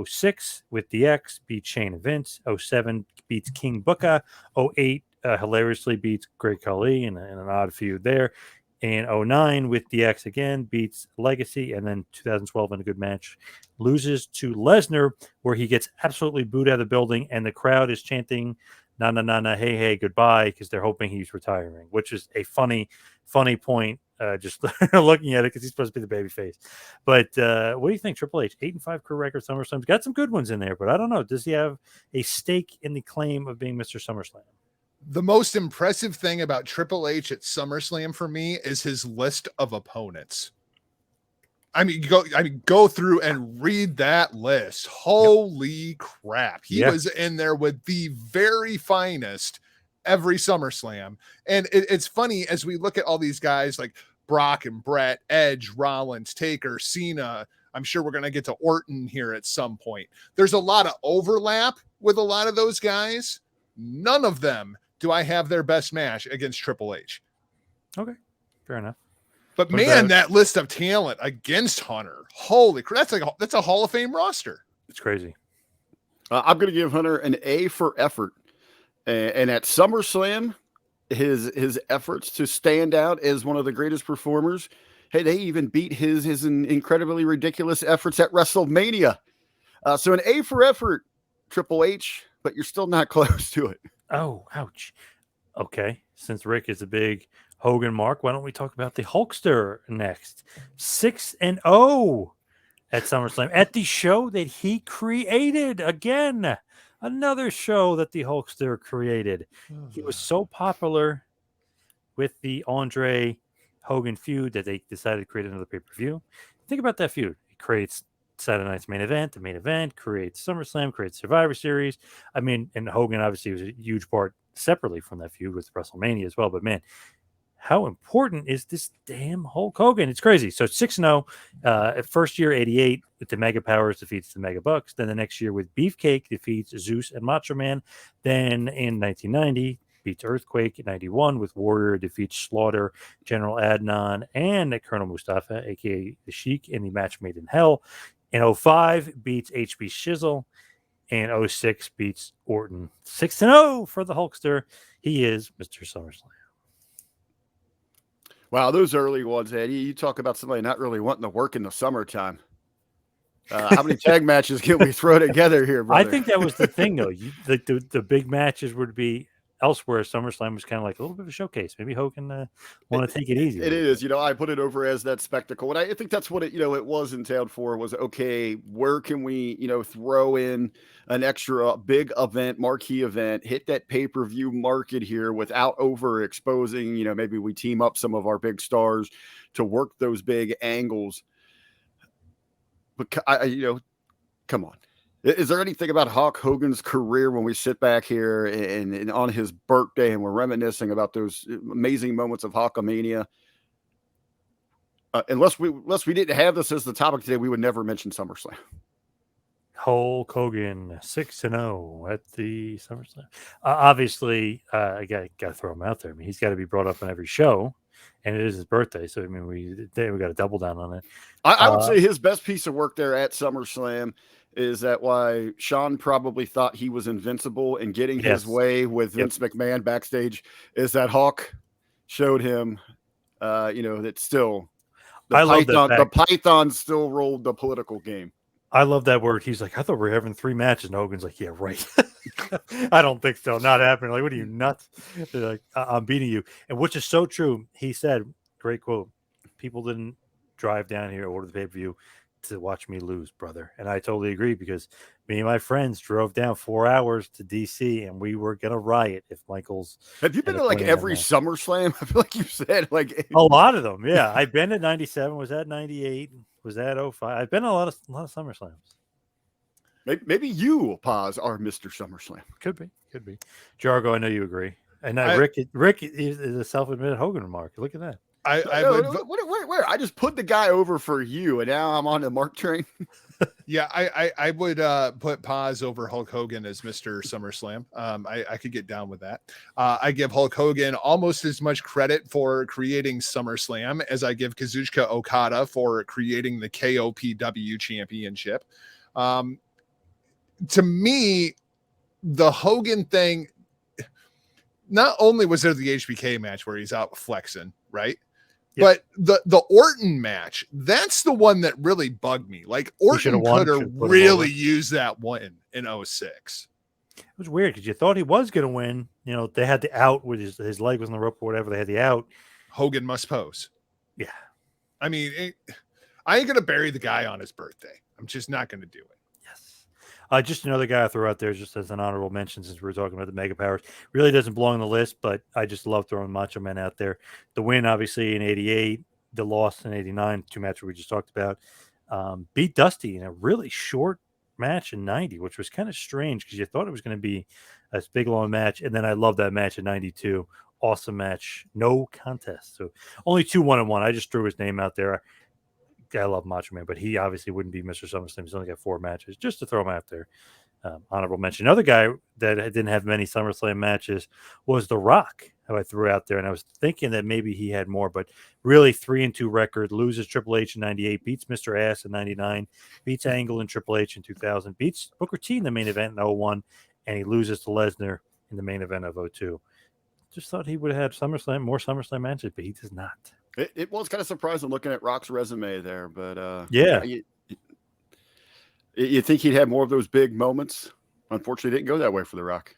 06 with DX, beats Shane and Vince. 07 beats King Booker. 08 hilariously beats Great Khali in an odd feud there. In 09 with DX again, beats Legacy. And then 2012 in a good match, loses to Lesnar, where he gets absolutely booed out of the building, and the crowd is chanting, "Na na na na, hey hey, goodbye," because they're hoping he's retiring, which is a funny point. Just looking at it, because he's supposed to be the babyface. But what do you think, Triple H? 8-5 career record SummerSlam. Got some good ones in there, but I don't know. Does he have a stake in the claim of being Mr. SummerSlam? The most impressive thing about Triple H at SummerSlam for me is his list of opponents. I mean, go through and read that list. Holy crap. He was in there with the very finest every SummerSlam. And it's funny as we look at all these guys like Brock and Brett, Edge, Rollins, Taker, Cena. I'm sure we're going to get to Orton here at some point. There's a lot of overlap with a lot of those guys. None of them do I have their best match against Triple H. Okay, fair enough. But man, that list of talent against Hunter, holy crap, that's a Hall of Fame roster. It's crazy. I'm going to give Hunter an A for effort. And at SummerSlam, his efforts to stand out as one of the greatest performers, hey, they even beat his incredibly ridiculous efforts at WrestleMania. So an A for effort, Triple H, but you're still not close to it. Oh, ouch. Okay, since Rick is a big Hogan mark, why don't we talk about the Hulkster next? 6-0 at SummerSlam, at the show that he created. Again, another show that the Hulkster created. He was so popular with the Andre Hogan feud that they decided to create another pay-per-view. Think about that feud. It creates Saturday Night's main event, the main event, creates SummerSlam, creates Survivor Series. I mean, and Hogan obviously was a huge part separately from that feud with WrestleMania as well. But man, how important is this damn Hulk Hogan? It's crazy. So 6-0, first year, 88, with the Mega Powers defeats the Mega Bucks. Then the next year with Beefcake defeats Zeus and Macho Man. Then in 1990, beats Earthquake in 91, with Warrior defeats Slaughter, General Adnan, and Colonel Mustafa, aka the Sheik, in the match made in hell. In 05, beats HB Shizzle. And 06 beats Orton. 6-0 for the Hulkster. He is Mr. SummerSlam. Wow, those early ones, Eddie. You talk about somebody not really wanting to work in the summertime. How many tag matches can we throw together here, brother? I think that was the thing, though. The big matches would be elsewhere. SummerSlam was kind of like a little bit of a showcase. Maybe Hogan want to take it easy. It is. I put it over as that spectacle. And I think that's what it was entailed for, was, okay, where can we, throw in an extra big event, marquee event, hit that pay-per-view market here without overexposing, maybe we team up some of our big stars to work those big angles. But come on. Is there anything about Hulk Hogan's career when we sit back here and on his birthday and we're reminiscing about those amazing moments of Hulkamania? Unless we didn't have this as the topic today, we would never mention SummerSlam. Hulk Hogan 6-0 at the SummerSlam. Obviously, I got to throw him out there. I mean, he's got to be brought up on every show, and it is his birthday, so I mean, we got to double down on it. I would say his best piece of work there at SummerSlam is that why Sean probably thought he was invincible and getting his way with Vince McMahon backstage is that Hulk showed him, that still the Python still rolled the political game. I love that word. He's like, I thought we were having 3 matches. And Hogan's like, yeah, right. I don't think so. Not happening. Like, what are you, nuts? They're like, I'm beating you. And which is so true. He said, great quote, people didn't drive down here, order the pay-per-view to watch me lose, brother. And I totally agree, because me and my friends drove down 4 hours to DC and we were gonna riot if Michael's. Have you been to like every SummerSlam? I feel like you said like a lot of them. Yeah, I've been at 97, was at 98, was at 05. I've been to a lot of SummerSlams. Maybe you, Paz, are Mr. SummerSlam. Could be. Jargo, I know you agree. And Rick is a self-admitted Hogan remark. Look at that. Where? I just put the guy over for you, and now I'm on the Mark train. Yeah, I would put Paz over Hulk Hogan as Mr. SummerSlam. I could get down with that. I give Hulk Hogan almost as much credit for creating SummerSlam as I give Kazuchika Okada for creating the KOPW championship. To me, the Hogan thing, not only was there the HBK match where he's out flexing, right? Yep. But the Orton match, that's the one that really bugged me. Like, Orton could have really used that one in 06. It was weird because you thought he was going to win. They had the out with his leg was on the rope or whatever. They had the out. Hogan must pose. Yeah. I mean, I ain't going to bury the guy on his birthday. I'm just not going to do it. Just another guy I threw out there just as an honorable mention, since we were talking about the Mega Powers. Really doesn't belong on the list, but I just love throwing Macho Man out there. The win, obviously, in 88, the loss in 89, 2 matches we just talked about. Beat Dusty in a really short match in 90, which was kind of strange because you thought it was going to be a big, long match. And then I love that match in 92. Awesome match. No contest. So only 2 1-1. I just threw his name out there. I love Macho Man, but he obviously wouldn't be Mr. SummerSlam. He's only got 4 matches, just to throw him out there. Honorable mention. Another guy that didn't have many SummerSlam matches was The Rock, who I threw out there, and I was thinking that maybe he had more, but really 3-2 record, loses Triple H in 98, beats Mr. Ass in 99, beats Angle and Triple H in 2000, beats Booker T in the main event in 01, and he loses to Lesnar in the main event of 02. Just thought he would have had more SummerSlam matches, but he does not. It was kind of surprising looking at Rock's resume there, but yeah. You think he'd have more of those big moments? Unfortunately, it didn't go that way for The Rock.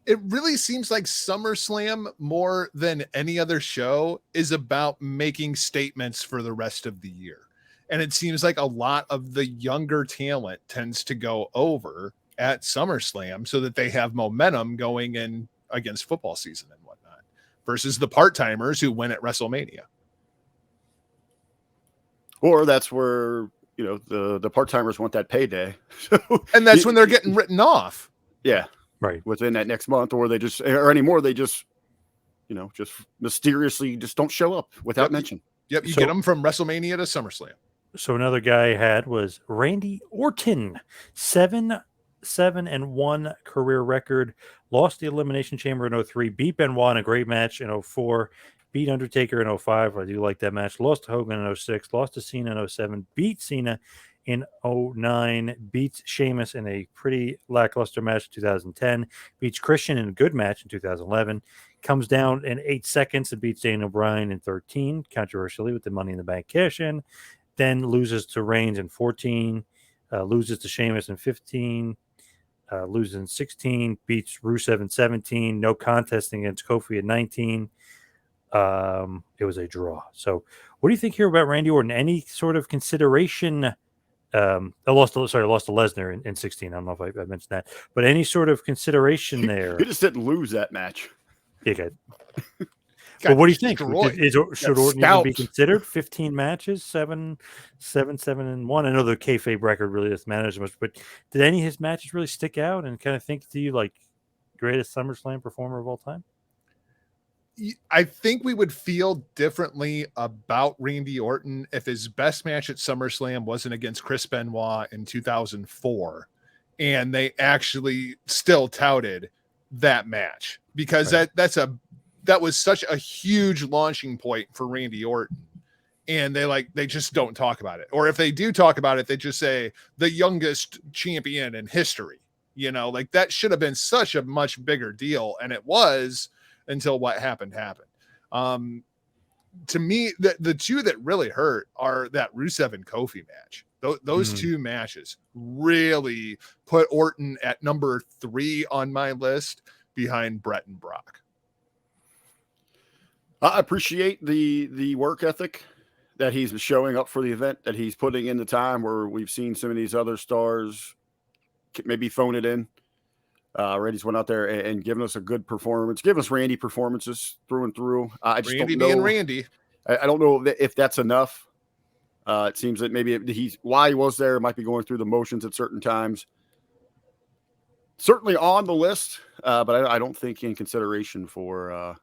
It really seems like SummerSlam, more than any other show, is about making statements for the rest of the year. And it seems like a lot of the younger talent tends to go over at SummerSlam so that they have momentum going in against football season and whatnot, versus the part-timers who win at WrestleMania. Or that's where, the part-timers want that payday. And that's when they're getting written off. Yeah. Right. Within that next month, or anymore, they just mysteriously just don't show up without mention. Yep. You get them from WrestleMania to SummerSlam. So another guy I had was Randy Orton, 7 7-1 career record. Lost the Elimination Chamber in 03. Beat Benoit in a great match in 04. Beat Undertaker in 05. I do like that match. Lost to Hogan in 06. Lost to Cena in 07. Beat Cena in 09. Beats Sheamus in a pretty lackluster match in 2010. Beats Christian in a good match in 2011. Comes down in 8 seconds and beats Daniel Bryan in 13, controversially, with the Money in the Bank cash-in. Then loses to Reigns in 14. Loses to Sheamus in 15. Loses in 16. Beats Rusev in 17. No contest against Kofi in 19. It was a draw. So what do you think here about Randy Orton? Any sort of consideration? I lost to Lesnar in 16. I don't know if I mentioned that, but any sort of consideration there? He just didn't lose that match. Yeah, good. Well, what do you think? Should Orton even be considered? 15 matches, 7-1. I know the kayfabe record really doesn't matter as much, but did any of his matches really stick out and kind of think to you like greatest SummerSlam performer of all time? I think we would feel differently about Randy Orton if his best match at SummerSlam wasn't against Chris Benoit in 2004, and they actually still touted that match, because right. that was such a huge launching point for Randy Orton, and they just don't talk about it. Or if they do talk about it, they just say the youngest champion in history. Like that should have been such a much bigger deal, and it was, until what happened. To me, the two that really hurt are that Rusev and Kofi match. Those two matches really put Orton at number 3 on my list, behind Brett and Brock. I appreciate the work ethic that he's showing up for the event, that he's putting in the time, where we've seen some of these other stars maybe phone it in. Randy's went out there and given us a good performance, given us Randy performances through and through. I just Randy don't know. Being Randy. I don't know if that's enough. It seems that maybe why he was there might be going through the motions at certain times. Certainly on the list, but I don't think in consideration for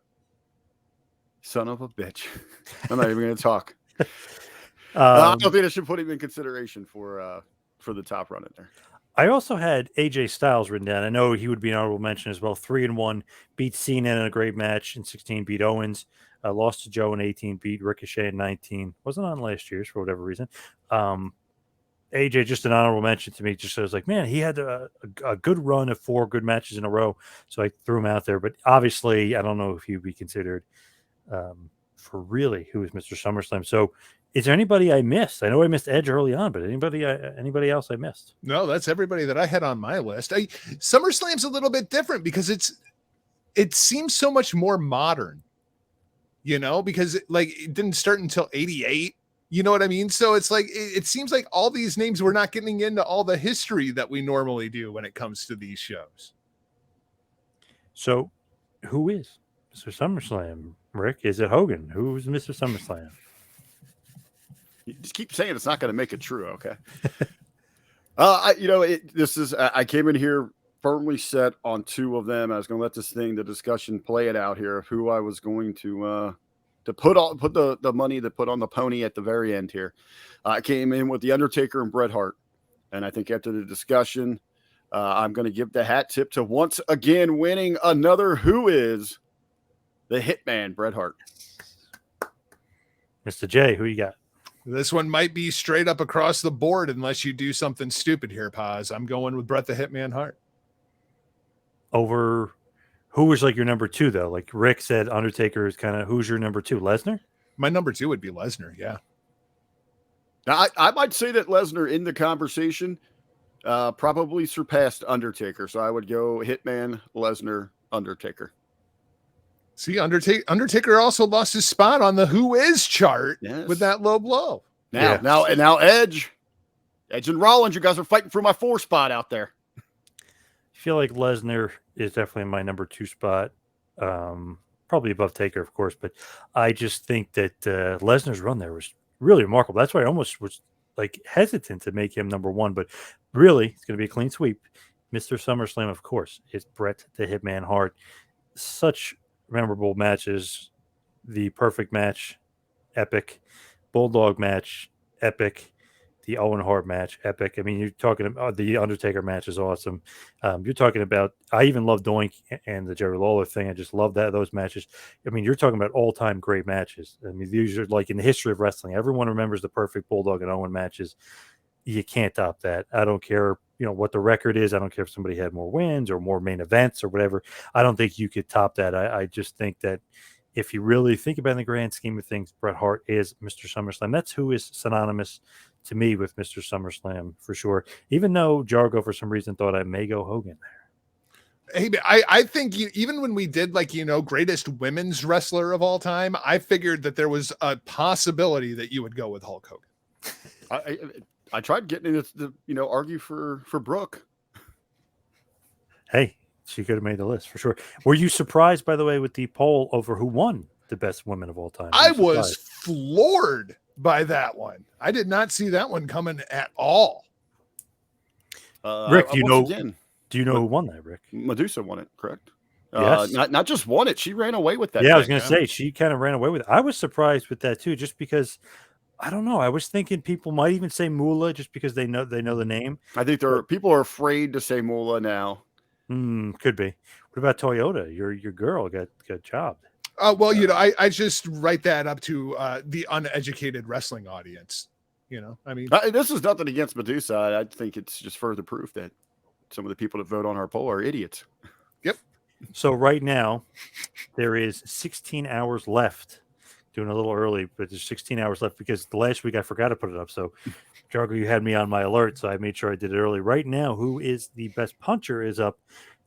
son of a bitch. I'm not even going to talk. I don't think I should put him in consideration for the top run in there. I also had AJ Styles written down. I know he would be an honorable mention as well. 3-1, beat Cena in a great match in 16, beat Owens, lost to Joe in 18, beat Ricochet in 19. Wasn't on last year's for whatever reason. AJ, just an honorable mention to me, just so I was like, man, he had a good run of 4 good matches in a row. So I threw him out there. But obviously, I don't know if he'd be considered for really who is Mr. SummerSlam. So is there anybody I missed? I know I missed Edge early on, but anybody else I missed? No, that's everybody that I had on my list. SummerSlam's a little bit different because it seems so much more modern, because it didn't start until 88. You know what I mean? So it's like, it seems like all these names, we're not getting into all the history that we normally do when it comes to these shows. So who is Mr. SummerSlam, Rick? Is it Hogan? Who's Mr. SummerSlam? You just keep saying it's not going to make it true. Okay. I came in here firmly set on 2 of them. I was going to let the discussion play it out here of who I was going to put the money to put on the pony at the very end here. I came in with The Undertaker and Bret Hart. And I think after the discussion, I'm going to give the hat tip to once again winning another Who Is, the Hitman, Bret Hart. Mr. J, who you got? This one might be straight up across the board unless you do something stupid here, Paz. I'm going with Bret the Hitman Hart. Over who was like your number 2, though? Like Rick said, Undertaker is kind of, who's your number 2? Lesnar? My number 2 would be Lesnar, yeah. Now, I might say that Lesnar in the conversation probably surpassed Undertaker. So I would go Hitman, Lesnar, Undertaker. See, Undertaker also lost his spot on the Who Is chart with that low blow. Now Edge and Rollins, you guys are fighting for my 4 spot out there. I feel like Lesnar is definitely in my number 2 spot. Probably above Taker, of course, but I just think that Lesnar's run there was really remarkable. That's why I almost was like hesitant to make him number 1, but really it's going to be a clean sweep. Mr. SummerSlam, of course, is Bret the Hitman Hart. Such memorable matches. The perfect match, epic. Bulldog match, epic. the Owen Hart match, epic. I mean, you're talking about the Undertaker match is awesome. You're talking about, I even love Doink and the Jerry Lawler thing. I just love those matches. I mean, you're talking about all-time great matches. I mean, these are like in the history of wrestling. Everyone remembers the perfect Bulldog and Owen matches. You can't top that. I don't care, what the record is. I don't care if somebody had more wins or more main events or whatever. I don't think you could top that. I just think that if you really think about it in the grand scheme of things, Bret Hart is Mr. SummerSlam. That's who is synonymous to me with Mr. SummerSlam for sure. Even though Jargo, for some reason, thought I may go Hogan there. Hey, I think even when we did greatest women's wrestler of all time, I figured that there was a possibility that you would go with Hulk Hogan. I tried getting it to argue for Brooke. Hey, she could have made the list for sure. Were you surprised, by the way, with the poll over who won the best women of all time? I was floored by that one. I did not see that one coming at all. Rick, do you know who won that, Rick? Medusa won it, correct? Yes. Not just won it, she ran away with that. Yeah, I was going to say, she kind of ran away with it. I was surprised with that too, just because, I don't know. I was thinking people might even say Moolah just because they know the name. I think people are afraid to say Moolah now. Could be. What about Toyota? Your girl got jobbed. Well, I just write that up to the uneducated wrestling audience. I mean, this is nothing against Medusa. I think it's just further proof that some of the people that vote on our poll are idiots. Yep. So right now, there is 16 hours left. Doing a little early, but there's 16 hours left because the last week I forgot to put it up. So, Jargo, you had me on my alert, so I made sure I did it early. Right now, who is the best puncher is up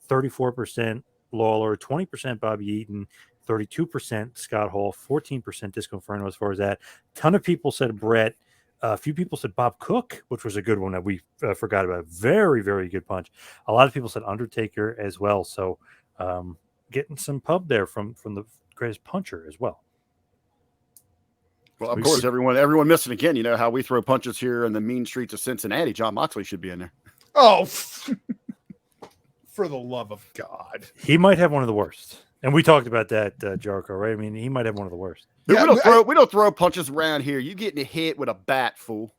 34% Lawler, 20% Bobby Eaton, 32% Scott Hall, 14% Disco Inferno as far as that. Ton of people said Brett. A few people said Bob Cook, which was a good one that we forgot about. Very, very good punch. A lot of people said Undertaker as well. So getting some pub there from the greatest puncher as well. Well, of course, everyone missing again. How we throw punches here in the mean streets of Cincinnati. John Moxley should be in there. Oh, for the love of God. He might have one of the worst. And we talked about that, Jarko, right? I mean, he might have one of the worst. Yeah, we don't throw punches around here. You getting hit with a bat, fool.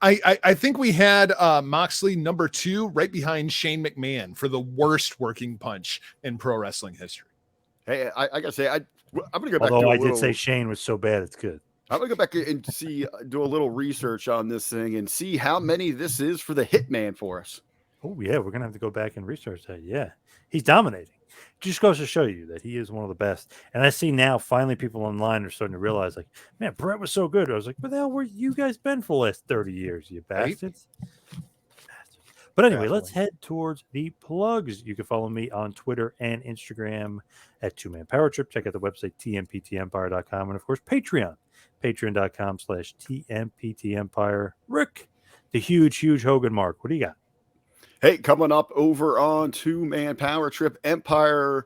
I think we had Moxley number 2 right behind Shane McMahon for the worst working punch in pro wrestling history. Hey, I got to say, I'm going to go back. Although I did say Shane was so bad, it's good. I'm going to go back and do a little research on this thing and see how many this is for the Hitman for us. Oh, yeah. We're going to have to go back and research that. Yeah. He's dominating. Just goes to show you that he is one of the best. And I see now finally people online are starting to realize, like, man, Brett was so good. I was like, where the hell were you guys been for the last 30 years, you bastards? But anyway, let's head towards the plugs. You can follow me on Twitter and Instagram at 2Man Power Trip. Check out the website, tmptempire.com. And, of course, Patreon, patreon.com/tmptempire. Rick, the huge Hogan mark. What do you got? Hey, coming up over on 2Man Power Trip Empire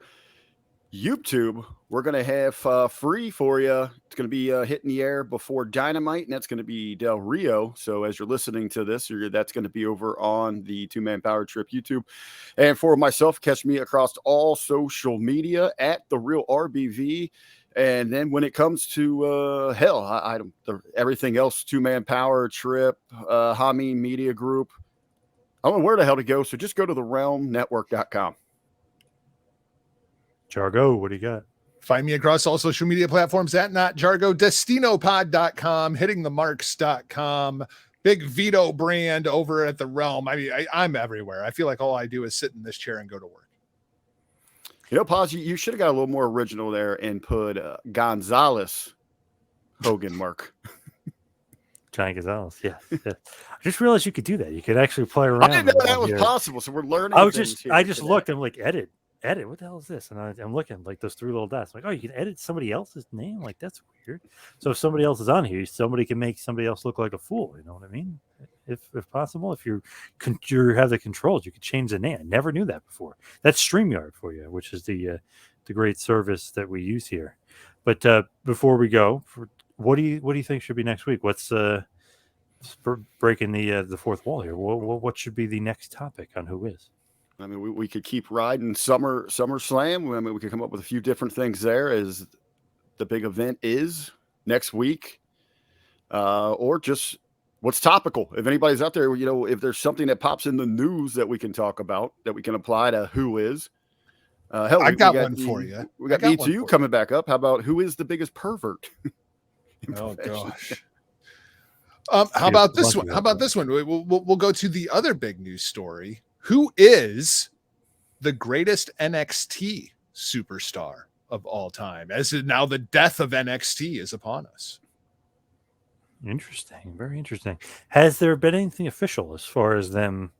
YouTube, we're going to have free for you. It's going to be hitting the air before Dynamite, and that's going to be Del Rio. So as you're listening to this, that's going to be over on the 2Man Power Trip YouTube. And for myself, catch me across all social media at The Real RBV. And then when it comes to everything else, 2Man Power Trip, Hameen Media Group, I don't know where the hell to go, so just go to therealmnetwork.com. Jargo, what do you got? Find me across all social media platforms at NotJargo, DestinoPod.com, HittingTheMarks.com, Big Vito brand over at The Realm. I mean, I'm everywhere. I feel like all I do is sit in this chair and go to work. Paz, you should have got a little more original there and put Gonzalez Hogan mark. Giant Gonzalez, yeah. I just realized you could do that. You could actually play around. I didn't know that was possible, so we're learning. I just looked. I'm like, edit. What the hell is this? And I'm looking like those 3 little dots. I'm like, oh, you can edit somebody else's name. Like that's weird. So if somebody else is on here, somebody can make somebody else look like a fool. You know what I mean? If possible, if you have the controls, you could change the name. I never knew that before. That's StreamYard for you, which is the great service that we use here. But before we go, what do you think should be next week? What's breaking the fourth wall here? What should be the next topic on Who Is? I mean, we could keep riding SummerSlam. I mean, we could come up with a few different things there as the big event is next week, or just what's topical? If anybody's out there, if there's something that pops in the news that we can talk about, that we can apply to who is. Hell, I got one for you. We got Me Too coming back up. How about who is the biggest pervert? Oh gosh. How about this one? We'll go to the other big news story. Who is the greatest NXT superstar of all time? As now the death of NXT is upon us. Interesting. Very interesting. Has there been anything official as far as them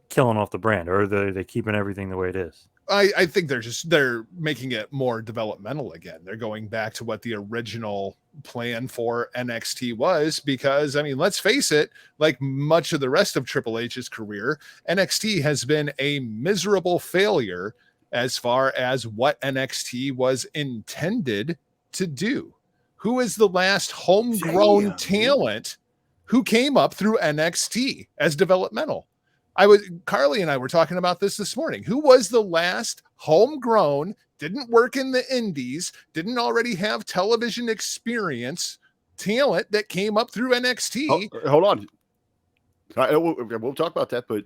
killing off the brand, or are they keeping everything the way it is? I think they're making it more developmental again. They're going back to what the original plan for NXT was, because I mean, let's face it, like much of the rest of Triple H's career, NXT has been a miserable failure as far as what NXT was intended to do. Who is the last homegrown talent who came up through NXT as developmental? Carly and I were talking about this morning. Who was the last homegrown, didn't work in the indies, didn't already have television experience talent that came up through NXT? Hold on. We'll talk about that, but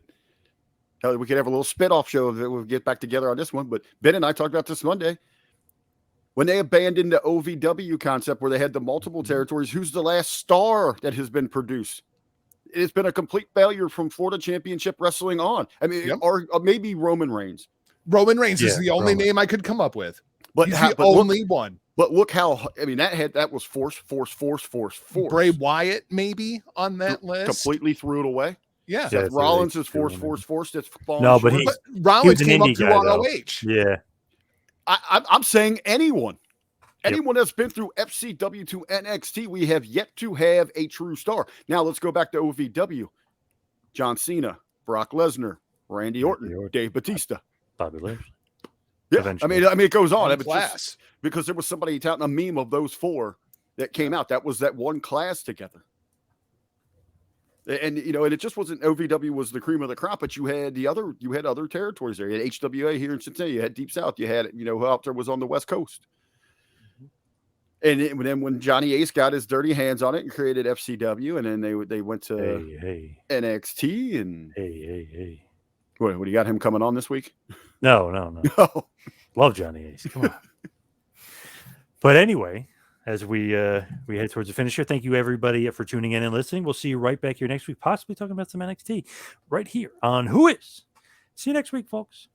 we could have a little spit-off show that we'll get back together on this one. But Ben and I talked about this Monday. When they abandoned the OVW concept where they had the multiple territories, who's the last star that has been produced? It's been a complete failure from Florida Championship Wrestling on. I mean, or maybe Roman Reigns. Roman Reigns is the only name I could come up with. But he's the only one. But look how, I mean, that was force. Bray Wyatt maybe on that list. Completely threw it away. Yeah. Seth Rollins is force. That's falling no, short. but Rollins came up through ROH. Yeah. I'm saying anyone. Anyone that's been through FCW to NXT, we have yet to have a true star. Now let's go back to OVW. John Cena, Brock Lesnar, Randy Orton, Dave Batista, Bobby Lashley. Yeah, Eventually. I mean, it goes on. Class. Because there was somebody touting a meme of those four that came out. That was that one class together. And and it just wasn't OVW was the cream of the crop, but you had other territories there. You had HWA here in Cincinnati. You had Deep South. You had who out there was on the West Coast. And then when Johnny Ace got his dirty hands on it and created FCW, and then they went to NXT and hey. What do you got him coming on this week? No. Love Johnny Ace. Come on. But anyway, as we head towards the finish here, thank you everybody for tuning in and listening. We'll see you right back here next week, possibly talking about some NXT right here on Who Is. See you next week, folks.